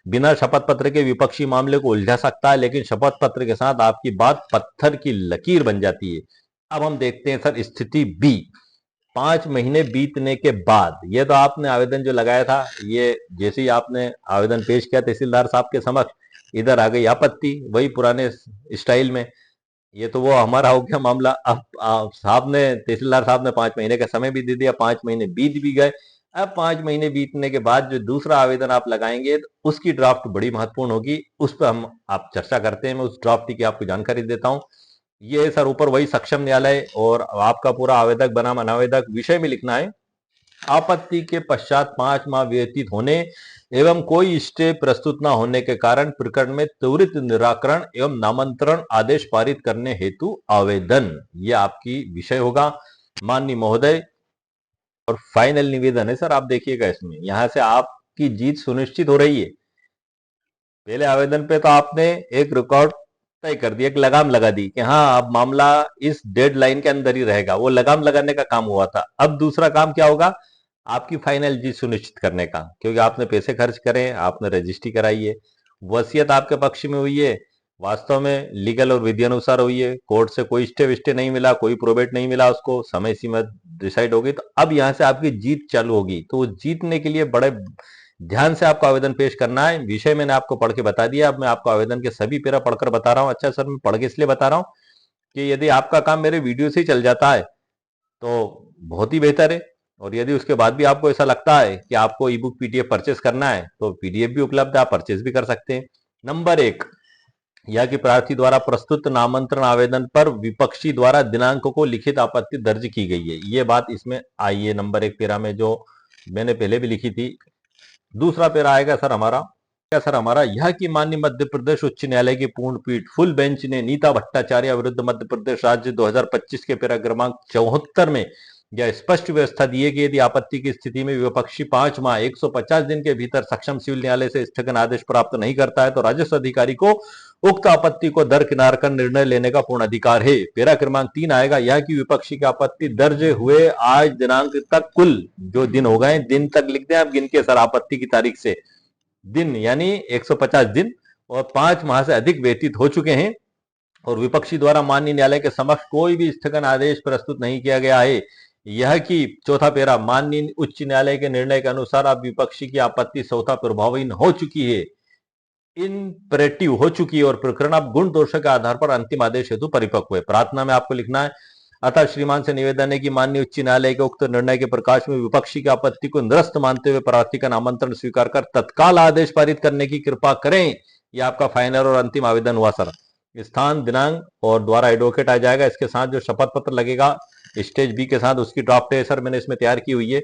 Speaker 1: बिना शपथ पत्र के विपक्षी मामले को उलझा सकता है, लेकिन शपथ पत्र के साथ आपकी बात पत्थर की लकीर बन जाती है। अब हम देखते हैं सर स्थिति बी। 5 महीने बीतने के बाद, ये तो आपने आवेदन जो लगाया था, ये जैसे ही आपने आवेदन पेश किया तहसीलदार साहब के समक्ष, इधर आ गई आपत्ति वही पुराने स्टाइल में। ये तो वो हमारा हो गया मामला। अब साहब ने, तहसीलदार साहब ने 5 महीने का समय भी दे दिया, 5 महीने बीत भी गए। अब 5 महीने बीतने के बाद जो दूसरा आवेदन आप लगाएंगे तो उसकी ड्राफ्ट बड़ी महत्वपूर्ण होगी, उस पर हम आप चर्चा करते हैं। मैं उस ड्राफ्ट की आपको जानकारी देता हूं। ये सर ऊपर वही सक्षम न्यायालय, और आपका पूरा आवेदक बनाम अनावेदक विषय में लिखना है। आपत्ति के पश्चात 5 माह व्यतीत होने एवं कोई स्टे प्रस्तुत न होने के कारण प्रकरण में त्वरित निराकरण एवं नामांतरण आदेश पारित करने हेतु आवेदन, ये आपकी विषय होगा माननीय महोदय। और फाइनल निवेदन है सर, आप देखिएगा इसमें, यहां से आप आपकी जीत सुनिश्चित हो रही है। पहले आवेदन पे तो आपने एक रिकॉर्ड तय कर दिया, एक लगाम लगा दी कि हाँ अब मामला इस डेडलाइन के अंदर ही रहेगा, वो लगाम लगाने का काम हुआ था। अब दूसरा काम क्या होगा, आपकी फाइनल जीत सुनिश्चित करने का, क्योंकि आपने पैसे खर्च करे, आपने रजिस्ट्री कराई है, वसीयत आपके पक्ष में हुई है, वास्तव में लीगल और विधि अनुसार हुई है, कोर्ट से कोई स्टे विस्टे नहीं मिला, कोई प्रोबेट नहीं मिला उसको, समय सीमा डिसाइड हो गई, तो अब यहां से आपकी जीत चालू होगी। तो जीतने के लिए बड़े ध्यान से आपको आवेदन पेश करना है। विषय मैंने आपको पढ़ के बता दिया, अब मैं आपको आवेदन के सभी पैरा पढ़कर बता रहा हूं। अच्छा सर, मैं पढ़ के इसलिए बता रहा हूं कि यदि आपका काम मेरे वीडियो से ही चल जाता है तो बहुत ही बेहतर है, और यदि उसके बाद भी आपको ऐसा लगता है कि आपको ई बुक पीडीएफ परचेस करना है तो पीडीएफ भी उपलब्ध है, आप परचेस भी कर सकते हैं। नंबर एक, यह कि प्रार्थी द्वारा प्रस्तुत नामांतरण आवेदन पर विपक्षी द्वारा दिनांक को लिखित आपत्ति दर्ज की गई है। ये बात इसमें आई है नंबर एक पैरा में, जो मैंने पहले भी लिखी थी। दूसरा पैरा आएगा सर हमारा, क्या सर हमारा, यह कि माननीय मध्य प्रदेश उच्च न्यायालय की पूर्ण पीठ फुल बेंच ने नीता भट्टाचार्य विरुद्ध मध्य प्रदेश राज्य 2025 के पैरा क्रमांक 74 में यह स्पष्ट व्यवस्था दी है कि यदि आपत्ति की स्थिति में विपक्षी 5 माह 150 दिन के भीतर सक्षम सिविल न्यायालय से स्थगन आदेश प्राप्त नहीं करता है तो राजस्व अधिकारी को उक्त आपत्ति को दरकिनार कर निर्णय लेने का पूर्ण अधिकार है। पैरा क्रमांक 3 आएगा, यह कि विपक्षी की आपत्ति दर्ज हुए आज दिनांक तक कुल जो दिन हो गए, दिन तक लिख दें आप गिन के सर, आपत्ति की तारीख से दिन यानी 150 दिन और 5 माह से अधिक व्यतीत हो चुके हैं और विपक्षी द्वारा माननीय न्यायालय के समक्ष कोई भी स्थगन आदेश प्रस्तुत नहीं किया गया है। यह कि चौथा पैरा, माननीय उच्च न्यायालय के निर्णय के अनुसार अब विपक्षी की आपत्ति स्वतः प्रभावहीन हो चुकी है, इनपरेटिव हो चुकी है और प्रकरण अब गुण दोषों के आधार पर अंतिम आदेश हेतु परिपक्व है। प्रार्थना में आपको लिखना है, अतः श्रीमान से निवेदन है कि माननीय उच्च न्यायालय के उक्त निर्णय के प्रकाश में विपक्षी की आपत्ति को निरस्त मानते हुए प्रार्थी का नामांतरण स्वीकार कर तत्काल आदेश पारित करने की कृपा करें। यह आपका फाइनल और अंतिम आवेदन हुआ सर। स्थान, दिनांक और द्वारा एडवोकेट आ जाएगा, इसके साथ जो शपथ पत्र लगेगा स्टेज बी के साथ, उसकी ड्राफ्ट है सर, मैंने इसमें तैयार की हुई है,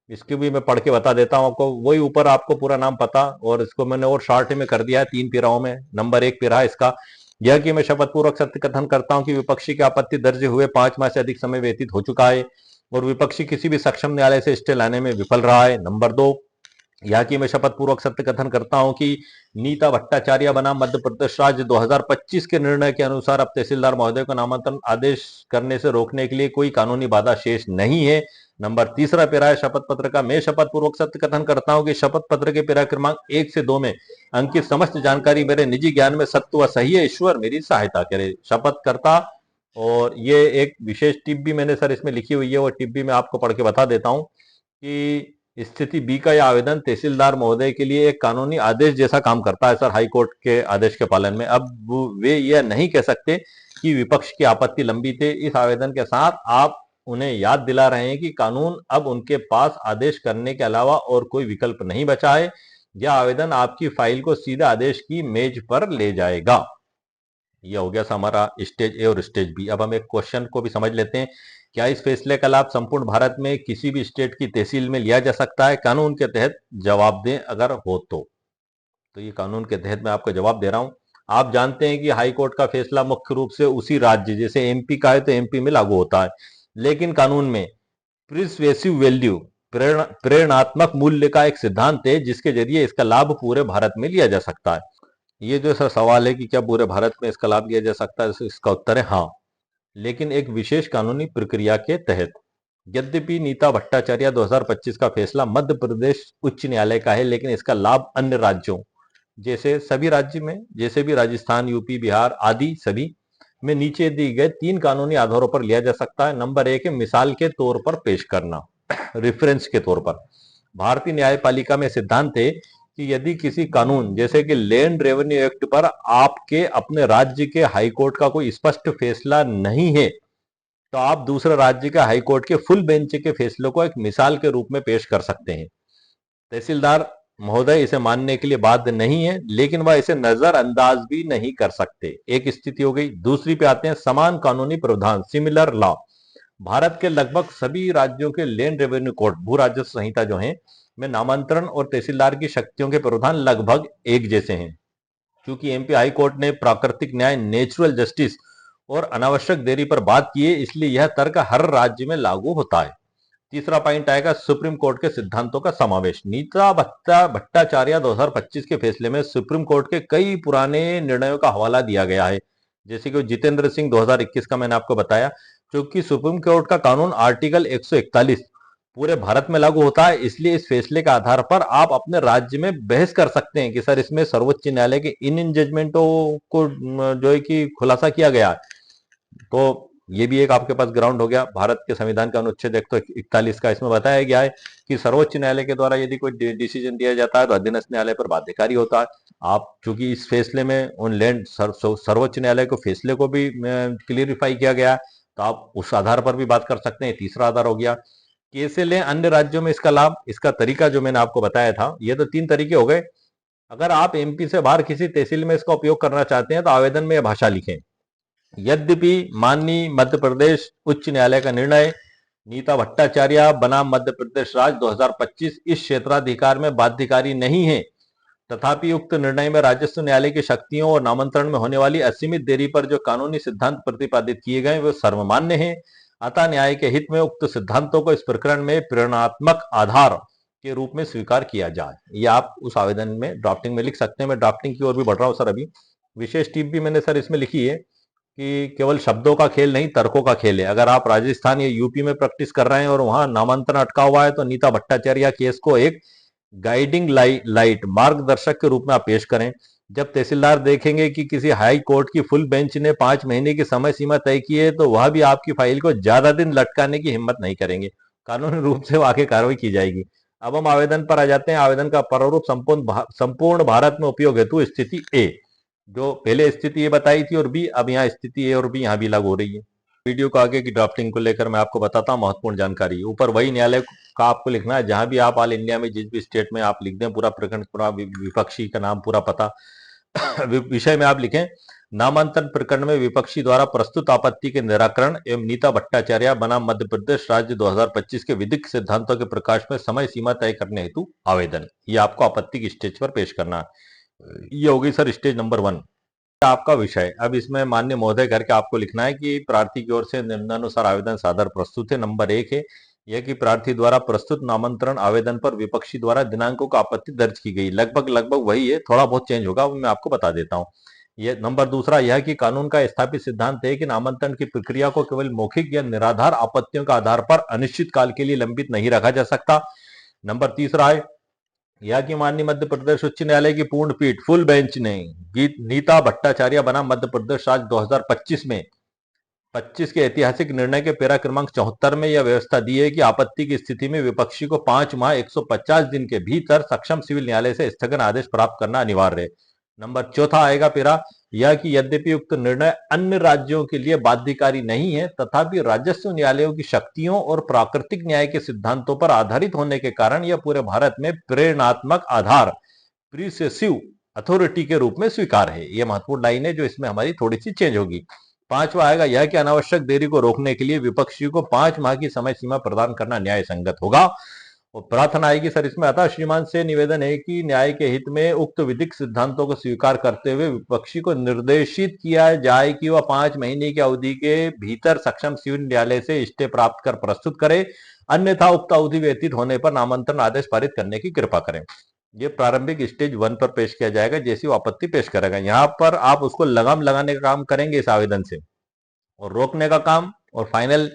Speaker 1: इसकी भी मैं पढ़ के बता देता हूं आपको। वही ऊपर आपको पूरा नाम पता, और इसको मैंने और शॉर्ट में कर दिया है 3 पैराओं में। नंबर 1 पैरा इसका, यह कि मैं शपथ पूर्वक सत्य कथन करता हूं कि विपक्षी की आपत्ति दर्ज हुए 5 माह से अधिक समय व्यतीत हो चुका है और विपक्षी किसी भी सक्षम न्यायालय से स्टे लाने में विफल रहा है। नंबर 2, यह कि मैं शपथ पूर्वक सत्य कथन करता हूं कि नीता भट्टाचार्य बनाम मध्य प्रदेश राज्य 2025 के निर्णय के अनुसार अब तहसीलदार महोदय को नामांतरण आदेश करने से रोकने के लिए कोई कानूनी बाधा शेष नहीं है। नंबर तीसरा पैरा है शपथ पत्र का, मैं शपथ पूर्वक सत्य कथन करता हूं कि शपथ पत्र के पैरा क्रमांक 1 से 2 में अंकित समस्त जानकारी मेरे निजी ज्ञान में सत्य व सही है, ईश्वर मेरी सहायता करे। शपथ करता, और ये एक विशेष टिप भी मैंने सर इसमें लिखी हुई है, वो टिप भी मैं आपको पढ़ के बता देता हूं कि स्थिति बी का यह आवेदन तहसीलदार महोदय के लिए एक कानूनी आदेश जैसा काम करता है सर, हाई कोर्ट के आदेश के पालन में। अब वे यह नहीं कह सकते कि विपक्ष की आपत्ति लंबित है। इस आवेदन के साथ आप उन्हें याद दिला रहे हैं कि कानून अब उनके पास आदेश करने के अलावा और कोई विकल्प नहीं बचा है। यह आवेदन आपकी फाइल को सीधा आदेश की मेज पर ले जाएगा। यह हो गया हमारा स्टेज ए और स्टेज बी। अब हम एक क्वेश्चन को भी समझ लेते हैं, क्या इस फैसले का लाभ संपूर्ण भारत में किसी भी स्टेट की तहसील में लिया जा सकता है? कानून के तहत जवाब दें अगर हो तो ये कानून के तहत मैं आपको जवाब दे रहा हूं। आप जानते हैं कि हाई कोर्ट का फैसला मुख्य रूप से उसी राज्य, जैसे एमपी का है तो एमपी में लागू होता है, लेकिन कानून में प्रिसवेसिव वैल्यू, प्रेरणात्मक मूल्य का एक सिद्धांत है जिसके जरिए इसका लाभ पूरे भारत में लिया जा सकता है। ये जो सर सवाल है कि क्या पूरे भारत में इसका लाभ लिया जा सकता है, तो इसका उत्तर है हाँ, लेकिन एक विशेष कानूनी प्रक्रिया के तहत। यद्यपि नीता भट्टाचार्य 2025 का फैसला मध्य प्रदेश उच्च न्यायालय का है, लेकिन इसका लाभ अन्य राज्यों जैसे सभी राज्य में, जैसे भी राजस्थान, यूपी, बिहार आदि सभी में नीचे दिए गए 3 कानूनी आधारों पर लिया जा सकता है। नंबर 1 है मिसाल के तौर पर पेश करना, रेफरेंस के तौर पर। भारतीय न्यायपालिका में सिद्धांत है कि यदि किसी कानून जैसे कि लैंड रेवेन्यू एक्ट पर आपके अपने राज्य के हाईकोर्ट का कोई स्पष्ट फैसला नहीं है तो आप दूसरे राज्य के हाईकोर्ट के फुल बेंच के फैसले को एक मिसाल के रूप में पेश कर सकते हैं। तहसीलदार महोदय इसे मानने के लिए बाध्य नहीं है, लेकिन वह इसे नजरअंदाज भी नहीं कर सकते। एक स्थिति हो गई। दूसरी पे आते हैं समान कानूनी प्रावधान, सिमिलर लॉ। भारत के लगभग सभी राज्यों के लैंड रेवेन्यू कोड, भू राजस्व संहिता जो है, में नामांतरण और तहसीलदार की शक्तियों के प्रावधान लगभग एक जैसे हैं। क्योंकि एमपी हाई कोर्ट ने प्राकृतिक न्याय, नेचुरल जस्टिस और अनावश्यक देरी पर बात की है, इसलिए यह तर्क हर राज्य में लागू होता है। तीसरा पॉइंट आएगा सुप्रीम कोर्ट के सिद्धांतों का समावेश। नीता भट्टाचार्य 2025 के फैसले में सुप्रीम कोर्ट के कई पुराने निर्णयों का हवाला दिया गया है, जैसे कि जितेंद्र सिंह 2021 का मैंने आपको बताया। क्योंकि सुप्रीम कोर्ट का कानून आर्टिकल 141 पूरे भारत में लागू होता है, इसलिए इस फैसले के आधार पर आप अपने राज्य में बहस कर सकते हैं कि सर इसमें सर्वोच्च न्यायालय के इन जजमेंटों को जो है कि खुलासा किया गया। तो ये भी एक आपके पास ग्राउंड हो गया। भारत के संविधान का अनुच्छेद 141 का इसमें बताया गया है कि सर्वोच्च न्यायालय के द्वारा यदि कोई डिसीजन दिया जाता है तो अधीनस्थ न्यायालय पर बाध्यकारी होता है। आप चूंकि इस फैसले में उन लैंड सर्वोच्च न्यायालय को फैसले को भी क्लियरिफाई किया गया, तो आप उस आधार पर भी बात कर सकते हैं। तीसरा आधार हो गया कैसे लें अन्य राज्यों में इसका लाभ। इसका तरीका जो मैंने आपको बताया था, ये तो 3 तरीके हो गए। अगर आप एमपी से बाहर किसी तहसील में इसका उपयोग करना चाहते हैं तो आवेदन में यह भाषा लिखें। यद्यपि माननीय मध्य प्रदेश उच्च न्यायालय का निर्णय नीता भट्टाचार्य बनाम मध्य प्रदेश राज्य 2025 इस क्षेत्राधिकार में बाध्यकारी नहीं है, तथापि उक्त निर्णय में राजस्व न्यायालय की शक्तियों और नामांतरण में होने वाली असीमित देरी पर जो कानूनी सिद्धांत प्रतिपादित किए गए वे सर्वमान्य हैं। अतः न्याय के हित में उक्त सिद्धांतों को इस प्रकरण में प्रेरणात्मक आधार के रूप में स्वीकार किया जाए। ये आप उस आवेदन में ड्राफ्टिंग में लिख सकते हैं। मैं ड्राफ्टिंग की ओर भी बढ़ रहा हूं सर। अभी विशेष टिप भी मैंने सर इसमें लिखी है कि केवल शब्दों का खेल नहीं, तर्कों का खेल है। अगर आप राजस्थान या यूपी में प्रैक्टिस कर रहे हैं और वहां नामांतरण अटका हुआ है तो नीता भट्टाचार्य केस को एक गाइडिंग लाइट मार्गदर्शक के रूप में आप पेश करें। जब तहसीलदार देखेंगे कि किसी हाई कोर्ट की फुल बेंच ने 5 महीने की समय सीमा तय की है तो वह भी आपकी फाइल को ज्यादा दिन लटकाने की हिम्मत नहीं करेंगे। कानूनी रूप से आगे कार्रवाई की जाएगी। अब हम आवेदन पर आ जाते हैं। आवेदन का प्रारूप संपूर्ण भारत में उपयोग हेतु स्थिति ए, जो पहले स्थिति ए बताई थी और बी, अब यहाँ स्थिति ए और बी यहाँ भी लागू हो रही है। वीडियो को आगे की ड्राफ्टिंग को लेकर मैं आपको बताता हूँ महत्वपूर्ण जानकारी। ऊपर वही न्यायालय का आपको लिखना है जहां भी आप ऑल इंडिया में जिस भी स्टेट में आप लिख दें पूरा प्रकरण, पूरा विपक्षी का नाम, पूरा पता। विषय में आप लिखें नामांतरण प्रकरण में विपक्षी द्वारा प्रस्तुत आपत्ति के निराकरण एवं नीता भट्टाचार्य बनाम मध्य प्रदेश राज्य 2025 के विधिक सिद्धांतों के प्रकाश में समय सीमा तय करने हेतु आवेदन। ये आपको आपत्ति की स्टेज पर पेश करना है। ये होगी सर स्टेज नंबर 1 आपका विषय। अब इसमें माननीय महोदय करके आपको लिखना है कि प्रार्थी की ओर से निम्नानुसार आवेदन सादर प्रस्तुत है। नंबर 1 है यह कि प्रार्थी द्वारा प्रस्तुत नामांतरण आवेदन पर विपक्षी द्वारा दिनांकों का आपत्ति दर्ज की गई। लगभग वही है, थोड़ा बहुत चेंज होगा, वो मैं आपको बता देता हूँ। यह नंबर 2 यह कि कानून का स्थापित सिद्धांत है कि नामांतरण की प्रक्रिया को केवल मौखिक या निराधार आपत्तियों के आधार पर अनिश्चित काल के लिए लंबित नहीं रखा जा सकता। नंबर 3 है यह कि माननीय मध्य प्रदेश उच्च न्यायालय की पूर्ण पीठ फुल बेंच ने नीता भट्टाचार्य बनाम मध्य प्रदेश राज्य 2025 में 25 के ऐतिहासिक निर्णय के पैरा क्रमांक 74 में यह व्यवस्था दी है कि आपत्ति की स्थिति में विपक्षी को 5 माह 150 दिन के भीतर सक्षम सिविल न्यायालय से स्थगन आदेश प्राप्त करना अनिवार्य है। नंबर 4 आएगा पैरा यह कि यद्यपि उक्त निर्णय अन्य राज्यों के लिए बाध्यकारी नहीं है, तथापि राजस्व न्यायालयों की शक्तियों और प्राकृतिक न्याय के सिद्धांतों पर आधारित होने के कारण यह पूरे भारत में प्रेरणात्मक आधार प्रीसेसिव अथॉरिटी के रूप में स्वीकार है। यह महत्वपूर्ण लाइन है जो इसमें हमारी थोड़ी सी चेंज होगी। 5वां आएगा यह कि अनावश्यक देरी को रोकने के लिए विपक्षी को 5 माह की समय सीमा प्रदान करना न्याय संगत होगा। और प्रार्थना आएगी सर इसमें अतः श्रीमान से निवेदन है कि न्याय के हित में उक्त विधिक सिद्धांतों को स्वीकार करते हुए विपक्षी को निर्देशित किया जाए कि वह 5 महीने की अवधि के भीतर सक्षम सिविल न्यायालय से स्टे प्राप्त कर प्रस्तुत करे, अन्यथा उक्त अवधि व्यतीत होने पर नामांतरण आदेश पारित करने की कृपा करें। ये प्रारंभिक स्टेज 1 पर पेश किया जाएगा जैसी वो आपत्ति पेश करेगा। यहाँ पर आप उसको लगाम लगाने का काम करेंगे इस आवेदन से, और रोकने का काम और फाइनल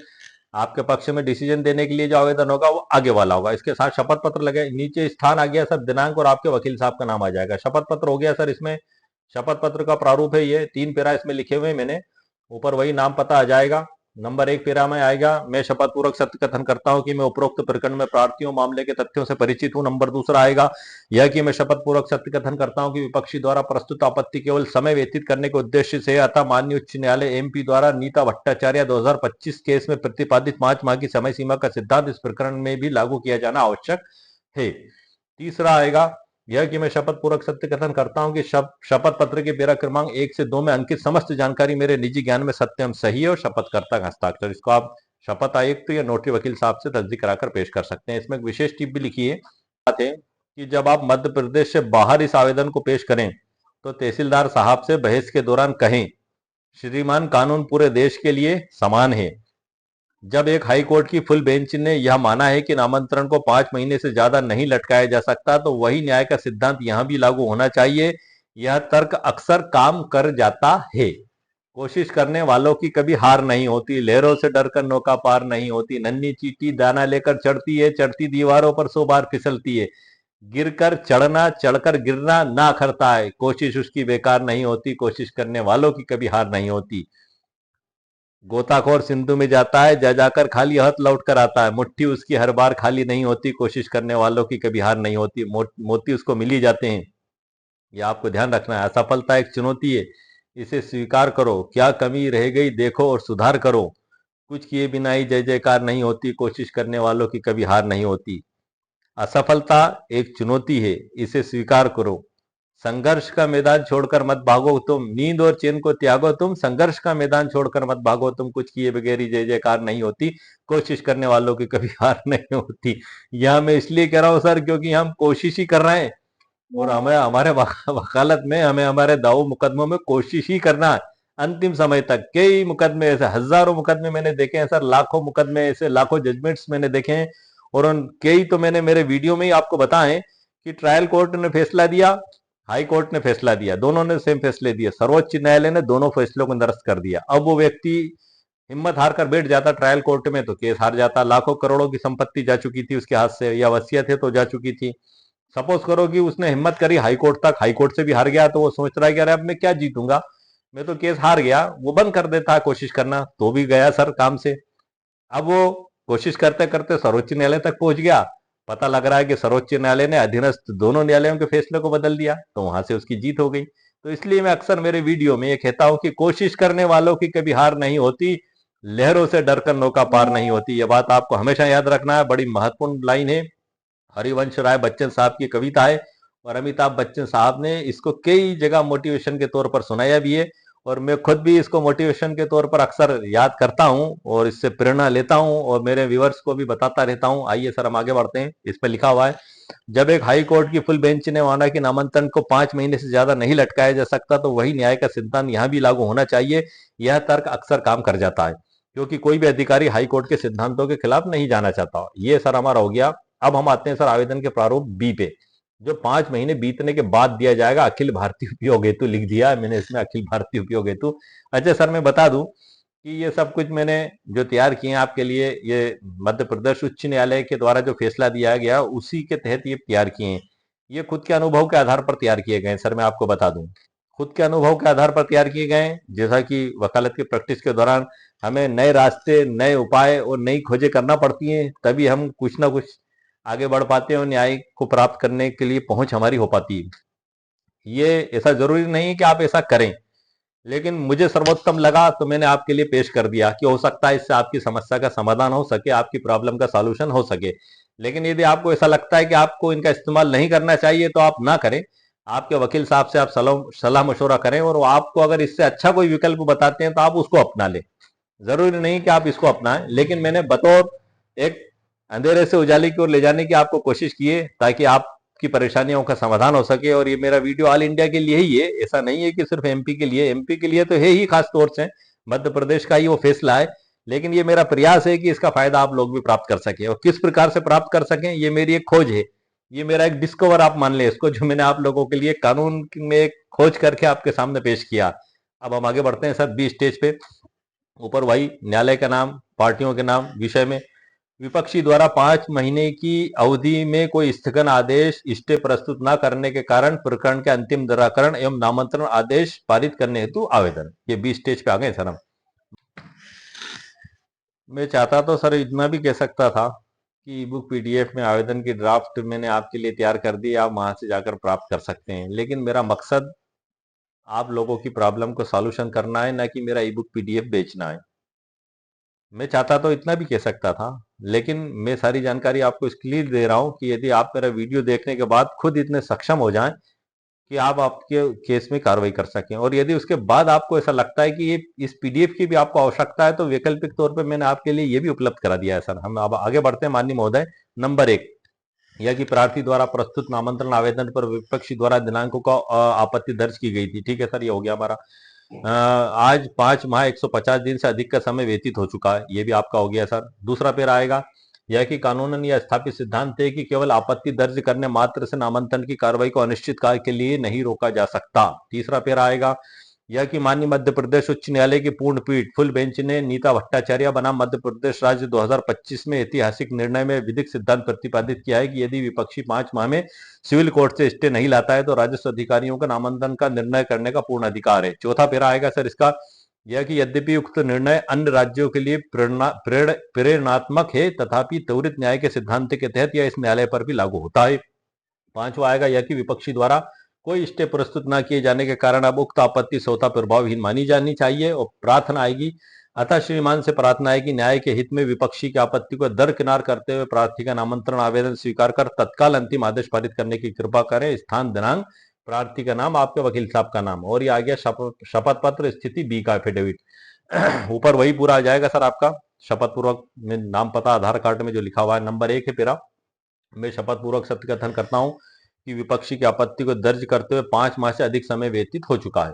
Speaker 1: आपके पक्ष में डिसीजन देने के लिए जो आवेदन होगा वो आगे वाला होगा। इसके साथ शपथ पत्र लगे, नीचे स्थान आ गया सर, दिनांक और आपके वकील साहब का नाम आ जाएगा। शपथ पत्र हो गया सर। इसमें शपथ पत्र का प्रारूप है ये 3 पैरा इसमें लिखे हुए मैंने, ऊपर वही नाम पता आ जाएगा। नंबर 1 पैरा में आएगा मैं शपथ पूर्वक सत्य कथन करता हूं कि मैं उपरोक्त प्रकरण में प्रार्थियों मामले के तथ्यों से परिचित हूं। नंबर 2 आएगा यह कि मैं शपथ पूर्वक सत्य कथन करता हूं कि विपक्षी द्वारा प्रस्तुत आपत्ति केवल समय व्यतीत करने के उद्देश्य से अतः माननीय उच्च न्यायालय एमपी द्वारा नीता भट्टाचार्य 2025 केस में प्रतिपादित 5 माह की समय सीमा का सिद्धांत इस प्रकरण में भी लागू किया जाना आवश्यक है। 3 आएगा यह कि मैं शपथ पूर्वक सत्य कथन करता हूं कि शपथ पत्र के पैरा क्रमांक 1 से 2 में अंकित समस्त जानकारी मेरे निजी ज्ञान में सत्य एवं सही है और शपथकर्ता का हस्ताक्षर। इसको आप शपथ आयुक्त या नोटरी वकील साहब से तस्दीक कराकर पेश कर सकते हैं। इसमें एक विशेष टिप भी लिखी है कि जब आप मध्य प्रदेश से बाहर इस आवेदन को पेश करें तो तहसीलदार साहब से बहस के दौरान कहें श्रीमान कानून पूरे देश के लिए समान है, जब एक हाई कोर्ट की फुल बेंच ने यह माना है कि नामांतरण को 5 महीने से ज्यादा नहीं लटकाया जा सकता, तो वही न्याय का सिद्धांत यहां भी लागू होना चाहिए। यह तर्क अक्सर काम कर जाता है। कोशिश करने वालों की कभी हार नहीं होती, लहरों से डरकर नौका पार नहीं होती, नन्ही चींटी दाना लेकर चढ़ती है, चढ़ती दीवारों पर 100 बार फिसलती है, गिरकर चढ़ना चढ़कर गिरना ना करता है। कोशिश उसकी बेकार नहीं होती, कोशिश करने वालों की कभी हार नहीं होती। गोताखोर सिंधु में जाता है, जा जाकर खाली हाथ लौट कर आता है, मुट्ठी उसकी हर बार खाली नहीं होती, कोशिश करने वालों की कभी हार नहीं होती, मोती उसको मिल ही जाते हैं। ये आपको ध्यान रखना है। असफलता एक चुनौती है, इसे स्वीकार करो, क्या कमी रह गई देखो और सुधार करो। कुछ किए बिना ही जय जयकार नहीं होती, कोशिश करने वालों की कभी हार नहीं होती। असफलता एक चुनौती है, इसे स्वीकार करो। संघर्ष का मैदान छोड़कर मत भागो तुम, नींद और चैन को त्यागो तुम, संघर्ष का मैदान छोड़कर मत भागो तुम, कुछ किए बगैर ही जय जयकार नहीं होती, कोशिश करने वालों की कभी हार नहीं होती। यह मैं इसलिए कह रहा हूं सर, क्योंकि हम कोशिश ही कर रहे हैं, और हमें हमारे वकालत में हमें हमारे दावों मुकदमों में कोशिश ही करना है अंतिम समय तक। कई मुकदमे ऐसे, हजारों मुकदमे मैंने देखे हैं सर, लाखों मुकदमे ऐसे, लाखों जजमेंट्स मैंने देखे हैं, और उन कई तो मैंने मेरे वीडियो में ही आपको बताएं कि ट्रायल कोर्ट ने फैसला दिया, हाई कोर्ट ने फैसला दिया, दोनों ने सेम फैसले दिए, सर्वोच्च न्यायालय ने दोनों फैसलों को निरस्त कर दिया। अब वो व्यक्ति हिम्मत हार कर बैठ जाता ट्रायल कोर्ट में तो केस हार जाता। लाखों करोड़ों की संपत्ति जा चुकी थी उसके हाथ से, या वसीयत है तो जा चुकी थी। सपोज करो कि उसने हिम्मत करी हाई कोर्ट तक, हाई कोर्ट से भी हार गया, तो वो सोच रहा है कि अरे अब मैं क्या जीतूंगा, मैं तो केस हार गया, वो बंद कर देता है कोशिश करना, तो भी गया सर काम से। अब वो कोशिश करते करते सर्वोच्च न्यायालय तक पहुंच गया, पता लग रहा है कि सर्वोच्च न्यायालय ने अधीनस्थ दोनों न्यायालयों के फैसले को बदल दिया, तो वहां से उसकी जीत हो गई। तो इसलिए मैं अक्सर मेरे वीडियो में ये कहता हूं कि कोशिश करने वालों की कभी हार नहीं होती, लहरों से डरकर नौका पार नहीं होती। यह बात आपको हमेशा याद रखना है, बड़ी महत्वपूर्ण लाइन है, हरिवंश राय बच्चन साहब की कविता है, और अमिताभ बच्चन साहब ने इसको कई जगह मोटिवेशन के तौर पर सुनाया भी है, और मैं खुद भी इसको मोटिवेशन के तौर पर अक्सर याद करता हूं और इससे प्रेरणा लेता हूं, और मेरे व्यूअर्स को भी बताता रहता हूं। आइए सर हम आगे बढ़ते हैं। इस पर लिखा हुआ है, जब एक हाई कोर्ट की फुल बेंच ने माना कि नामांकन को 5 महीने से ज्यादा नहीं लटकाया जा सकता, तो वही न्याय का सिद्धांत यहां भी लागू होना चाहिए। यह तर्क अक्सर काम कर जाता है, क्योंकि कोई भी अधिकारी हाई कोर्ट के सिद्धांतों के खिलाफ नहीं जाना चाहता। ये सर हमारा हो गया। अब हम आते हैं सर आवेदन के प्रारूप बी पे, जो 5 महीने बीतने के बाद दिया जाएगा। अखिल भारतीय उपयोग हेतु लिख दिया है मैंने इसमें, अखिल भारतीय उपयोग हेतु। अच्छा सर मैं बता दूं कि ये सब कुछ मैंने जो तैयार किए हैं आपके लिए, ये मध्य प्रदेश उच्च न्यायालय के द्वारा जो फैसला दिया गया उसी के तहत ये तैयार किए हैं। ये खुद के अनुभव के आधार पर तैयार किए गए हैं सर, मैं आपको बता दूं, खुद के अनुभव के आधार पर तैयार किए गए हैं। जैसा कि वकालत की प्रैक्टिस के दौरान हमें नए रास्ते, नए उपाय और नई खोजें करना पड़ती हैं, तभी हम कुछ ना कुछ आगे बढ़ पाते हैं और न्याय को प्राप्त करने के लिए पहुंच हमारी हो पाती है। ये ऐसा जरूरी नहीं है कि आप ऐसा करें, लेकिन मुझे सर्वोत्तम लगा तो मैंने आपके लिए पेश कर दिया कि हो सकता है इससे आपकी समस्या का समाधान हो सके, आपकी प्रॉब्लम का सॉल्यूशन हो सके। लेकिन यदि आपको ऐसा लगता है कि आपको इनका इस्तेमाल नहीं करना चाहिए तो आप ना करें। आपके वकील साहब से आप सलाह मशवरा करें, और वो आपको अगर इससे अच्छा कोई विकल्प बताते हैं तो आप उसको अपना लें। जरूरी नहीं कि आप इसको अपनाएं, लेकिन मैंने बतौर एक अंधेरे से उजाले की ओर ले जाने की आपको कोशिश की है, ताकि आपकी परेशानियों का समाधान हो सके। और ये मेरा वीडियो ऑल इंडिया के लिए ही है, ऐसा नहीं है कि सिर्फ एमपी के लिए। एमपी के लिए तो है ही खास तौर से, मध्य प्रदेश का ही वो फैसला है, लेकिन ये मेरा प्रयास है कि इसका फायदा आप लोग भी प्राप्त कर सके। और किस प्रकार से प्राप्त कर सकें, ये मेरी एक खोज है, ये मेरा एक डिस्कवर आप मान लें इसको, जो मैंने आप लोगों के लिए कानून में एक खोज करके आपके सामने पेश किया। अब हम आगे बढ़ते हैं सर बी स्टेज पे। ऊपर वही न्यायालय का नाम, पार्टियों के नाम, विषय में विपक्षी द्वारा 5 महीने की अवधि में कोई स्थगन आदेश स्टे प्रस्तुत न करने के कारण प्रकरण के अंतिम निराकरण एवं नामांतरण आदेश पारित करने हेतु आवेदन। ये 20 स्टेज पे आ गए सर हम। मैं चाहता तो सर इतना भी कह सकता था कि ई बुक पीडीएफ में आवेदन की ड्राफ्ट मैंने आपके लिए तैयार कर दी, आप वहां से जाकर प्राप्त कर सकते हैं, लेकिन मेरा मकसद आप लोगों की प्रॉब्लम को सॉल्यूशन करना है, ना कि मेरा ई बुक पीडीएफ बेचना है। मैं चाहता तो इतना भी कह सकता था, लेकिन मैं सारी जानकारी आपको इसलिए दे रहा हूं कि यदि आप मेरा वीडियो देखने के बाद खुद इतने सक्षम हो जाएं कि आप आपके केस में कार्रवाई कर सकें, और यदि उसके बाद आपको ऐसा लगता है कि ये इस पीडीएफ की भी आपको आवश्यकता है, तो वैकल्पिक तौर पर मैंने आपके लिए ये भी उपलब्ध करा दिया है सर। हम अब आगे बढ़ते हैं माननीय महोदय। नंबर 1, यह कि प्रार्थी द्वारा प्रस्तुत नामांतरण आवेदन पर विपक्षी द्वारा दिनांकों का आपत्ति दर्ज की गई थी। ठीक है सर, ये हो गया हमारा। आज 5 माह 150 दिन से अधिक का समय व्यतीत हो चुका है, ये भी आपका हो गया सर। दूसरा पेरा आएगा, यह कि कानूनन यह स्थापित सिद्धांत है कि केवल आपत्ति दर्ज करने मात्र से नामांतरण की कार्रवाई को अनिश्चित काल के लिए नहीं रोका जा सकता। तीसरा पेरा आएगा, यह कि माननीय मध्य प्रदेश उच्च न्यायालय की पूर्ण पीठ फुल बेंच ने नीता भट्टाचार्य बनाम मध्य प्रदेश राज्य 2025 में ऐतिहासिक निर्णय में विधिक सिद्धांत प्रतिपादित किया है कि यदि विपक्षी 5 माह में सिविल कोर्ट से स्टे नहीं लाता है तो राजस्व अधिकारियों का नामांकन का निर्णय करने का पूर्ण अधिकार है। चौथा पेरा आएगा सर इसका, यह कि यद्यपि उक्त निर्णय अन्य राज्यों के लिए प्रेरणात्मक है, तथापि त्वरित न्याय के सिद्धांत के तहत यह इस न्यायालय पर भी लागू होता है। पांचवा आएगा, यह कि विपक्षी द्वारा कोई स्टे प्रस्तुत न किए जाने के कारण अब उक्त आपत्ति स्वतः प्रभावहीन मानी जानी चाहिए। और प्रार्थना आएगी, अतः श्रीमान से प्रार्थना है कि न्याय के हित में विपक्षी की आपत्ति को दरकिनार करते हुए प्रार्थी का नामांतरण आवेदन स्वीकार कर तत्काल अंतिम आदेश पारित करने की कृपा करें। स्थान, दिनांक, प्रार्थी का नाम, आपके वकील साहब का नाम, और ये आ गया शपथ पत्र स्थिति बी का एफिडेविट। ऊपर वही पूरा आ जाएगा सर आपका शपथ पूर्वक में नाम, पता, आधार कार्ड में जो लिखा हुआ है। नंबर 1 है पेरा, मैं शपथ पूर्वक सत्य कथन करता हूं कि विपक्षी की आपत्ति को दर्ज करते हुए 5 माह से अधिक समय व्यतीत हो चुका है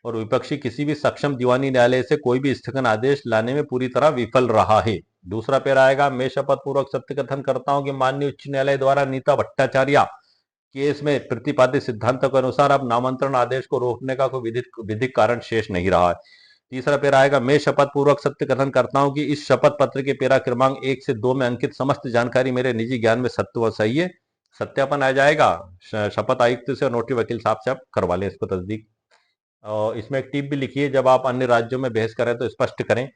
Speaker 1: और विपक्षी किसी भी सक्षम दीवानी न्यायालय से कोई भी स्थगन आदेश लाने में पूरी तरह विफल रहा है। दूसरा पेरा आएगा, मैं शपथ पूर्वक सत्य कथन करता हूं कि माननीय उच्च न्यायालय द्वारा नीता भट्टाचार्य केस में प्रतिपादित सिद्धांतों के अनुसार अब नामांतरण आदेश को रोकने का कोई विधिक कारण शेष नहीं रहा है। तीसरा पेरा आएगा, मैं शपथ पूर्वक सत्य कथन करता हूं कि इस शपथ पत्र के पेरा क्रमांक 1 से 2 में अंकित समस्त जानकारी मेरे निजी ज्ञान में सत्य व सही है। सत्यापन आ जाएगा शपथ आयुक्त से और नोटरी वकील साहब से, आप करवा लें इसको तस्दीक। और इसमें एक टिप भी लिखिए, जब आप अन्य राज्यों में बहस करें तो स्पष्ट करें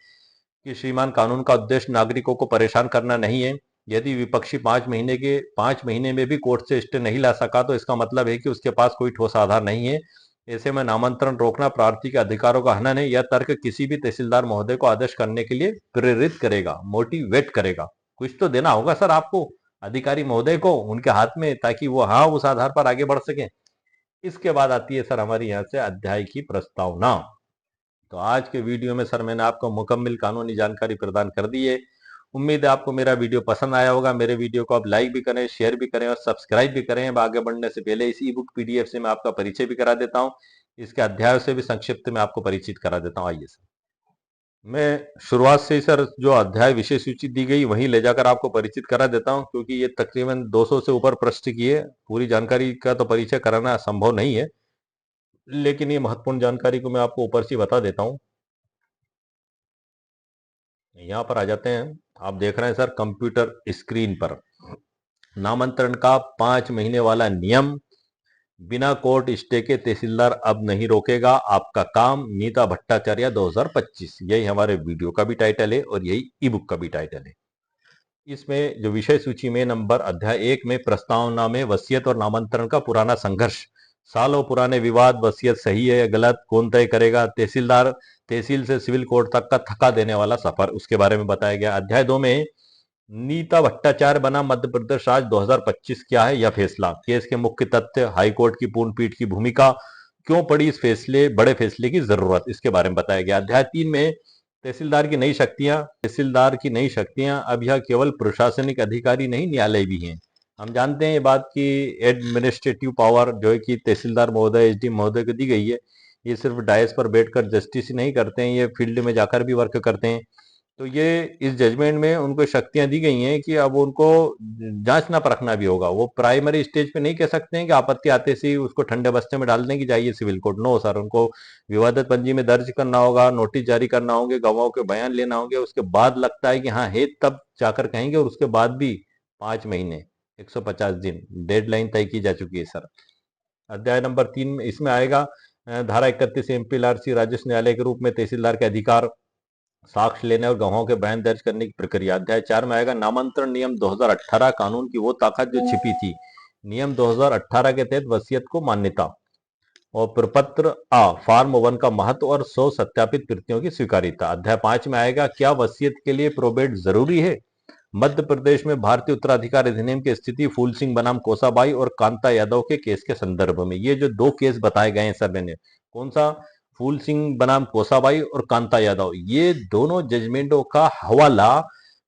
Speaker 1: कि श्रीमान कानून का उद्देश्य नागरिकों को परेशान करना नहीं है। यदि विपक्षी 5 महीने में भी कोर्ट से स्टे नहीं ला सका तो इसका मतलब है कि उसके पास कोई ठोस आधार नहीं है। ऐसे में नामांतरण रोकना प्रार्थी के अधिकारों का हनन है। यह तर्क किसी भी तहसीलदार महोदय को आदेश करने के लिए प्रेरित करेगा, मोटिवेट करेगा। कुछ तो देना होगा सर आपको अधिकारी महोदय को उनके हाथ में, ताकि वो हाँ उस आधार पर आगे बढ़ सके। इसके बाद आती है सर हमारी यहाँ से अध्याय की प्रस्तावना। तो आज के वीडियो में सर मैंने आपको मुकम्मल कानूनी जानकारी प्रदान कर दी है। उम्मीद है आपको मेरा वीडियो पसंद आया होगा। मेरे वीडियो को आप लाइक भी करें, शेयर भी करें और सब्सक्राइब भी करें। अब आगे बढ़ने से पहले इस ई बुक पीडीएफ से मैं आपका परिचय भी करा देता हूं। इसके अध्यायों से भी संक्षिप्त में आपको परिचित करा देता हूं। आइए सर, मैं शुरुआत से ही सर जो अध्याय विषय सूची दी गई वहीं ले जाकर आपको परिचित करा देता हूं, क्योंकि ये तकरीबन 200 से ऊपर पृष्ठ की है। पूरी जानकारी का तो परिचय कराना संभव नहीं है, लेकिन ये महत्वपूर्ण जानकारी को मैं आपको ऊपर से बता देता हूं। यहाँ पर आ जाते हैं, आप देख रहे हैं सर कंप्यूटर स्क्रीन पर नामांतरण का 5 महीने वाला नियम, बिना कोर्ट स्टे के तहसीलदार अब नहीं रोकेगा आपका काम, नीता भट्टाचार्य 2025। यही हमारे वीडियो का भी टाइटल है और यही ई बुक का भी टाइटल है। इसमें जो विषय सूची में नंबर अध्याय 1 में प्रस्तावना में वसीयत और नामांतरण का पुराना संघर्ष, सालों पुराने विवाद, वसीयत सही है या गलत कौन तय करेगा, तहसील से सिविल कोर्ट तक का थका देने वाला सफर, उसके बारे में बताया गया। अध्याय 2 में नीता भट्टाचार्य बना मध्य प्रदेश राज्य 2025 क्या है यह फैसला, केस के मुख्य तथ्य, हाईकोर्ट की पूर्ण पीठ की भूमिका, क्यों पड़ी इस बड़े फैसले की जरूरत, इसके बारे में बताया गया। अध्याय 3 में तहसीलदार की नई शक्तियां, अब यह केवल प्रशासनिक अधिकारी नहीं न्यायालय भी हैं। हम जानते हैं ये बात की एडमिनिस्ट्रेटिव पावर जो है कि तहसीलदार महोदय, एसडी महोदय को दी गई है। ये सिर्फ डायस पर बैठकर जस्टिस ही नहीं करते हैं, ये फील्ड में जाकर भी वर्क करते हैं। तो ये इस जजमेंट में उनको शक्तियां दी गई हैं कि अब उनको जांचना परखना भी होगा। वो प्राइमरी स्टेज पे नहीं कह सकते हैं कि आपत्ति आते से ही उसको ठंडे बस्ते में डालने की चाहिए सिविल कोर्ट। नो सर, उनको विवादित पंजी में दर्ज करना होगा, नोटिस जारी करना होंगे, गवाहों के बयान लेना होंगे, उसके बाद लगता है कि हाँ है तब जाकर कहेंगे। और उसके बाद भी 5 महीने 150 दिन डेडलाइन तय की जा चुकी है सर। अध्याय नंबर 3 में इसमें आएगा धारा 31 एमपीएलआरसी राजस्व न्यायालय के रूप में तहसीलदार के अधिकार, साक्ष्य लेने और गवाहों के बयान दर्ज करने की प्रक्रिया। अध्याय 4 में आएगा नामांतरण नियम 2018, कानून की वो ताकत जो छिपी थी। नियम 2018 के तहत वसीयत को मान्यता और प्रपत्र फार्म 1 का महत्व और 100 सत्यापित प्रतियों की स्वीकार्यता। अध्याय 5 में आएगा क्या वसीयत के लिए प्रोबेट जरूरी है। मध्य प्रदेश में भारतीय उत्तराधिकार अधिनियम की स्थिति, फूल सिंह बनाम कोसाबाई और कांता यादव के केस के संदर्भ में। ये जो 2 केस बताए गए हैं सर मैंने, कौन सा, फूल सिंह बनाम कोसाबाई और कांता यादव, ये दोनों जजमेंटों का हवाला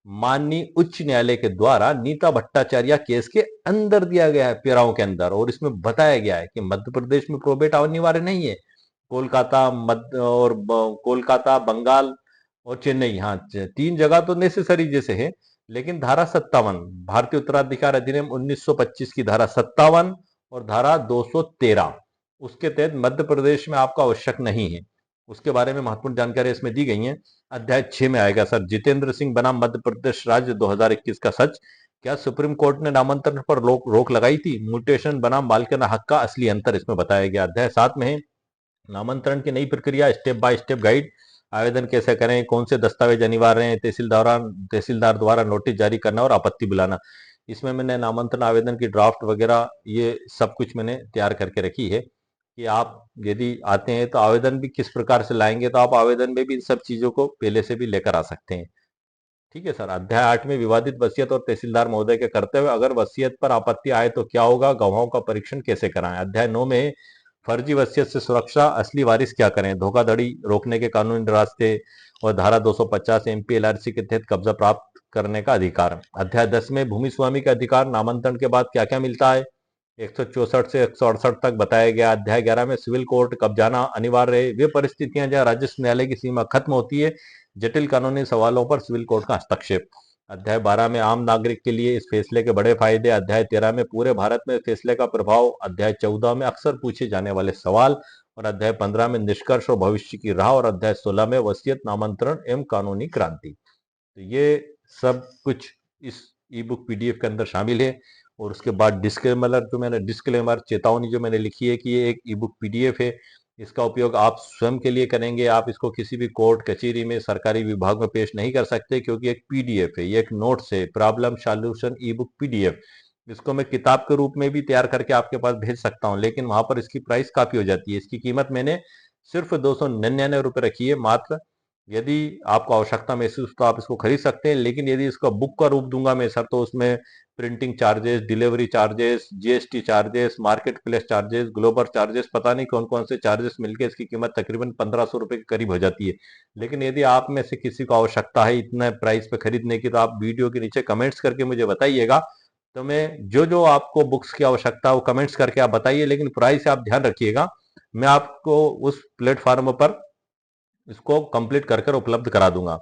Speaker 1: माननीय उच्च न्यायालय के द्वारा नीता भट्टाचार्य केस के अंदर दिया गया है, पेराओं के अंदर। और इसमें बताया गया है कि मध्य प्रदेश में प्रोबेट अनिवार्य नहीं है, कोलकाता मध्य और कोलकाता, बंगाल और चेन्नई, हाँ, तीन जगह तो नेसेसरी जैसे है। लेकिन धारा 57, भारतीय उत्तराधिकार अधिनियम 1925 की धारा 57 और धारा 213, उसके तहत मध्य प्रदेश में आपका आवश्यक नहीं है। उसके बारे में महत्वपूर्ण जानकारी इसमें दी गई है। अध्याय 6 में आएगा सर, जितेंद्र सिंह बना मध्य प्रदेश राज्य 2021 का सच। क्या सुप्रीम कोर्ट ने नामांतरण पर रोक लगाई थी? म्यूटेशन बनाम मालिकाना हक का असली अंतर इसमें बताया गया। अध्याय 7 में है नामांतरण की नई प्रक्रिया, स्टेप बाय स्टेप गाइड। आवेदन कैसे करें, कौन से दस्तावेज अनिवार्य हैं, तहसीलदार द्वारा नोटिस जारी करना और आपत्ति बुलाना। इसमें मैंने नामांतरण आवेदन की ड्राफ्ट वगैरह ये सब कुछ मैंने तैयार करके रखी है कि आप यदि आते हैं तो आवेदन भी किस प्रकार से लाएंगे, तो आप आवेदन में भी इन सब चीजों को पहले से भी लेकर आ सकते हैं। ठीक है सर। अध्याय 8 में विवादित वसीयत और तहसीलदार महोदय के कर्तव्य, अगर वसीयत पर आपत्ति आए तो क्या होगा, गवाहों का परीक्षण कैसे कराएं। अध्याय 9 में फर्जी वसीयत से सुरक्षा, असली वारिस क्या करें, धोखाधड़ी रोकने के कानूनी रास्ते और धारा 250 एमपीएलआरसी के तहत कब्जा प्राप्त करने का अधिकार। अध्याय 10 में भूमि स्वामी का अधिकार, नामांतरण के बाद क्या क्या मिलता है, 164 से 168 तक बताया गया। अध्याय 11 में सिविल कोर्ट कब जाना अनिवार्य है, वे परिस्थितियां जहां राजस्व न्यायालय की सीमा खत्म होती है, जटिल कानूनी सवालों पर सिविल कोर्ट का हस्तक्षेप। अध्याय 12 में आम नागरिक के लिए इस फैसले के बड़े फायदे। अध्याय 13 में पूरे भारत में फैसले का प्रभाव। अध्याय 14 में अक्सर पूछे जाने वाले सवाल और अध्याय 15 में निष्कर्ष और भविष्य की राह और अध्याय 16 में वसीयत, नामांतरण एवं कानूनी क्रांति। तो ये सब कुछ इस ई बुक पीडीएफ के अंदर शामिल है। और उसके बाद डिस्क्लेमर चेतावनी जो मैंने लिखी है कि ये एक ई बुक पीडीएफ है, इसका उपयोग आप स्वयं के लिए करेंगे। आप इसको किसी भी कोर्ट कचहरी में, सरकारी विभाग में पेश नहीं कर सकते, क्योंकि एक पीडीएफ है, ये एक नोट्स है, प्रॉब्लम सॉल्यूशन ई बुक पीडीएफ। इसको मैं किताब के रूप में भी तैयार करके आपके पास भेज सकता हूँ, लेकिन वहां पर इसकी प्राइस काफी हो जाती है। इसकी कीमत मैंने सिर्फ 299 रुपये रखी है मात्र। यदि आपको आवश्यकता महसूस तो आप इसको खरीद सकते हैं, लेकिन यदि इसका बुक का रूप दूंगा मैं सर, तो उसमें printing charges, delivery charges, GST charges, market place charges, global charges, पता नहीं कौन कौन से चार्जेस मिलके इसकी कीमत तकरीबन 1500 रुपए के करीब हो जाती है। लेकिन यदि आप में से किसी को आवश्यकता है इतने प्राइस पे खरीदने की, तो आप वीडियो के नीचे कमेंट्स करके मुझे बताइएगा। तो मैं जो जो आपको बुक्स की आवश्यकता है वो कमेंट्स करके आप बताइए, लेकिन प्राइस आप ध्यान रखिएगा। मैं आपको उस प्लेटफॉर्म पर इसको कंप्लीट कर कर उपलब्ध करा दूंगा।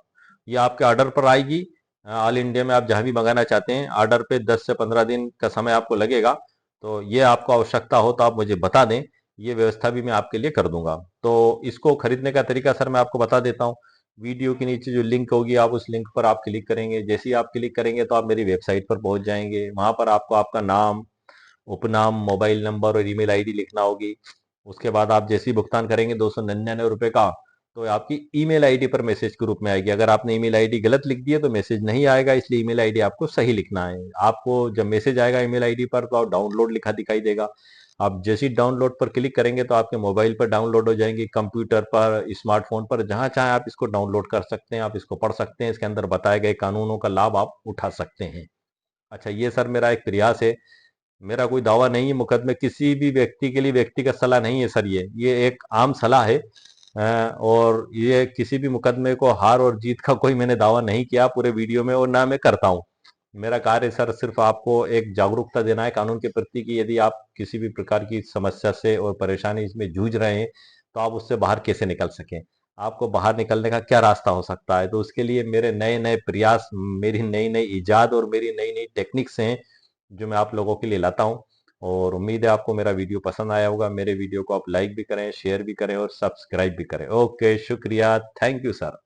Speaker 1: ये आपके ऑर्डर पर आएगी। ऑल इंडिया में आप जहां भी मंगाना चाहते हैं, ऑर्डर पे 10 से 15 दिन का समय आपको लगेगा। तो ये आपको आवश्यकता हो तो आप मुझे बता दें, ये व्यवस्था भी मैं आपके लिए कर दूंगा। तो इसको खरीदने का तरीका सर मैं आपको बता देता हूँ। वीडियो के नीचे जो लिंक होगी, आप उस लिंक पर आप क्लिक करेंगे। जैसे ही आप क्लिक करेंगे तो आप मेरी वेबसाइट पर पहुंच जाएंगे। वहां पर आपको आपका नाम, उपनाम, मोबाइल नंबर और ईमेल आईडी लिखना होगी। उसके बाद आप जैसे ही भुगतान करेंगे 299 रुपए का, तो आपकी ईमेल आईडी पर मैसेज के रूप में आएगी। अगर आपने ईमेल आईडी गलत लिख दी है तो मैसेज नहीं आएगा, इसलिए ईमेल आईडी आपको सही लिखना है। आपको जब मैसेज आएगा ईमेल आईडी पर तो आप डाउनलोड लिखा दिखाई देगा। आप जैसे ही डाउनलोड पर क्लिक करेंगे तो आपके मोबाइल पर डाउनलोड हो जाएंगे, कंप्यूटर पर, स्मार्टफोन पर, जहां चाहे आप इसको डाउनलोड कर सकते हैं। आप इसको पढ़ सकते हैं, इसके अंदर बताए गए कानूनों का लाभ आप उठा सकते हैं। अच्छा, ये सर मेरा एक प्रयास है, मेरा कोई दावा नहीं है। मुकदमे किसी भी व्यक्ति के लिए व्यक्तिगत सलाह नहीं है सर, ये एक आम सलाह है। और ये किसी भी मुकदमे को हार और जीत का कोई मैंने दावा नहीं किया पूरे वीडियो में, और ना मैं करता हूं। मेरा कार्य सर सिर्फ आपको एक जागरूकता देना है कानून के प्रति, कि यदि आप किसी भी प्रकार की समस्या से और परेशानी इसमें जूझ रहे हैं तो आप उससे बाहर कैसे निकल सकें, आपको बाहर निकलने का क्या रास्ता हो सकता है। तो उसके लिए मेरे नए नए प्रयास, मेरी नई नई इजाद और मेरी नई नई टेक्निक्स हैं जो मैं आप लोगों के लिए लाता हूं। और उम्मीद है आपको मेरा वीडियो पसंद आया होगा। मेरे वीडियो को आप लाइक भी करें, शेयर भी करें और सब्सक्राइब भी करें। ओके, शुक्रिया, थैंक यू सर।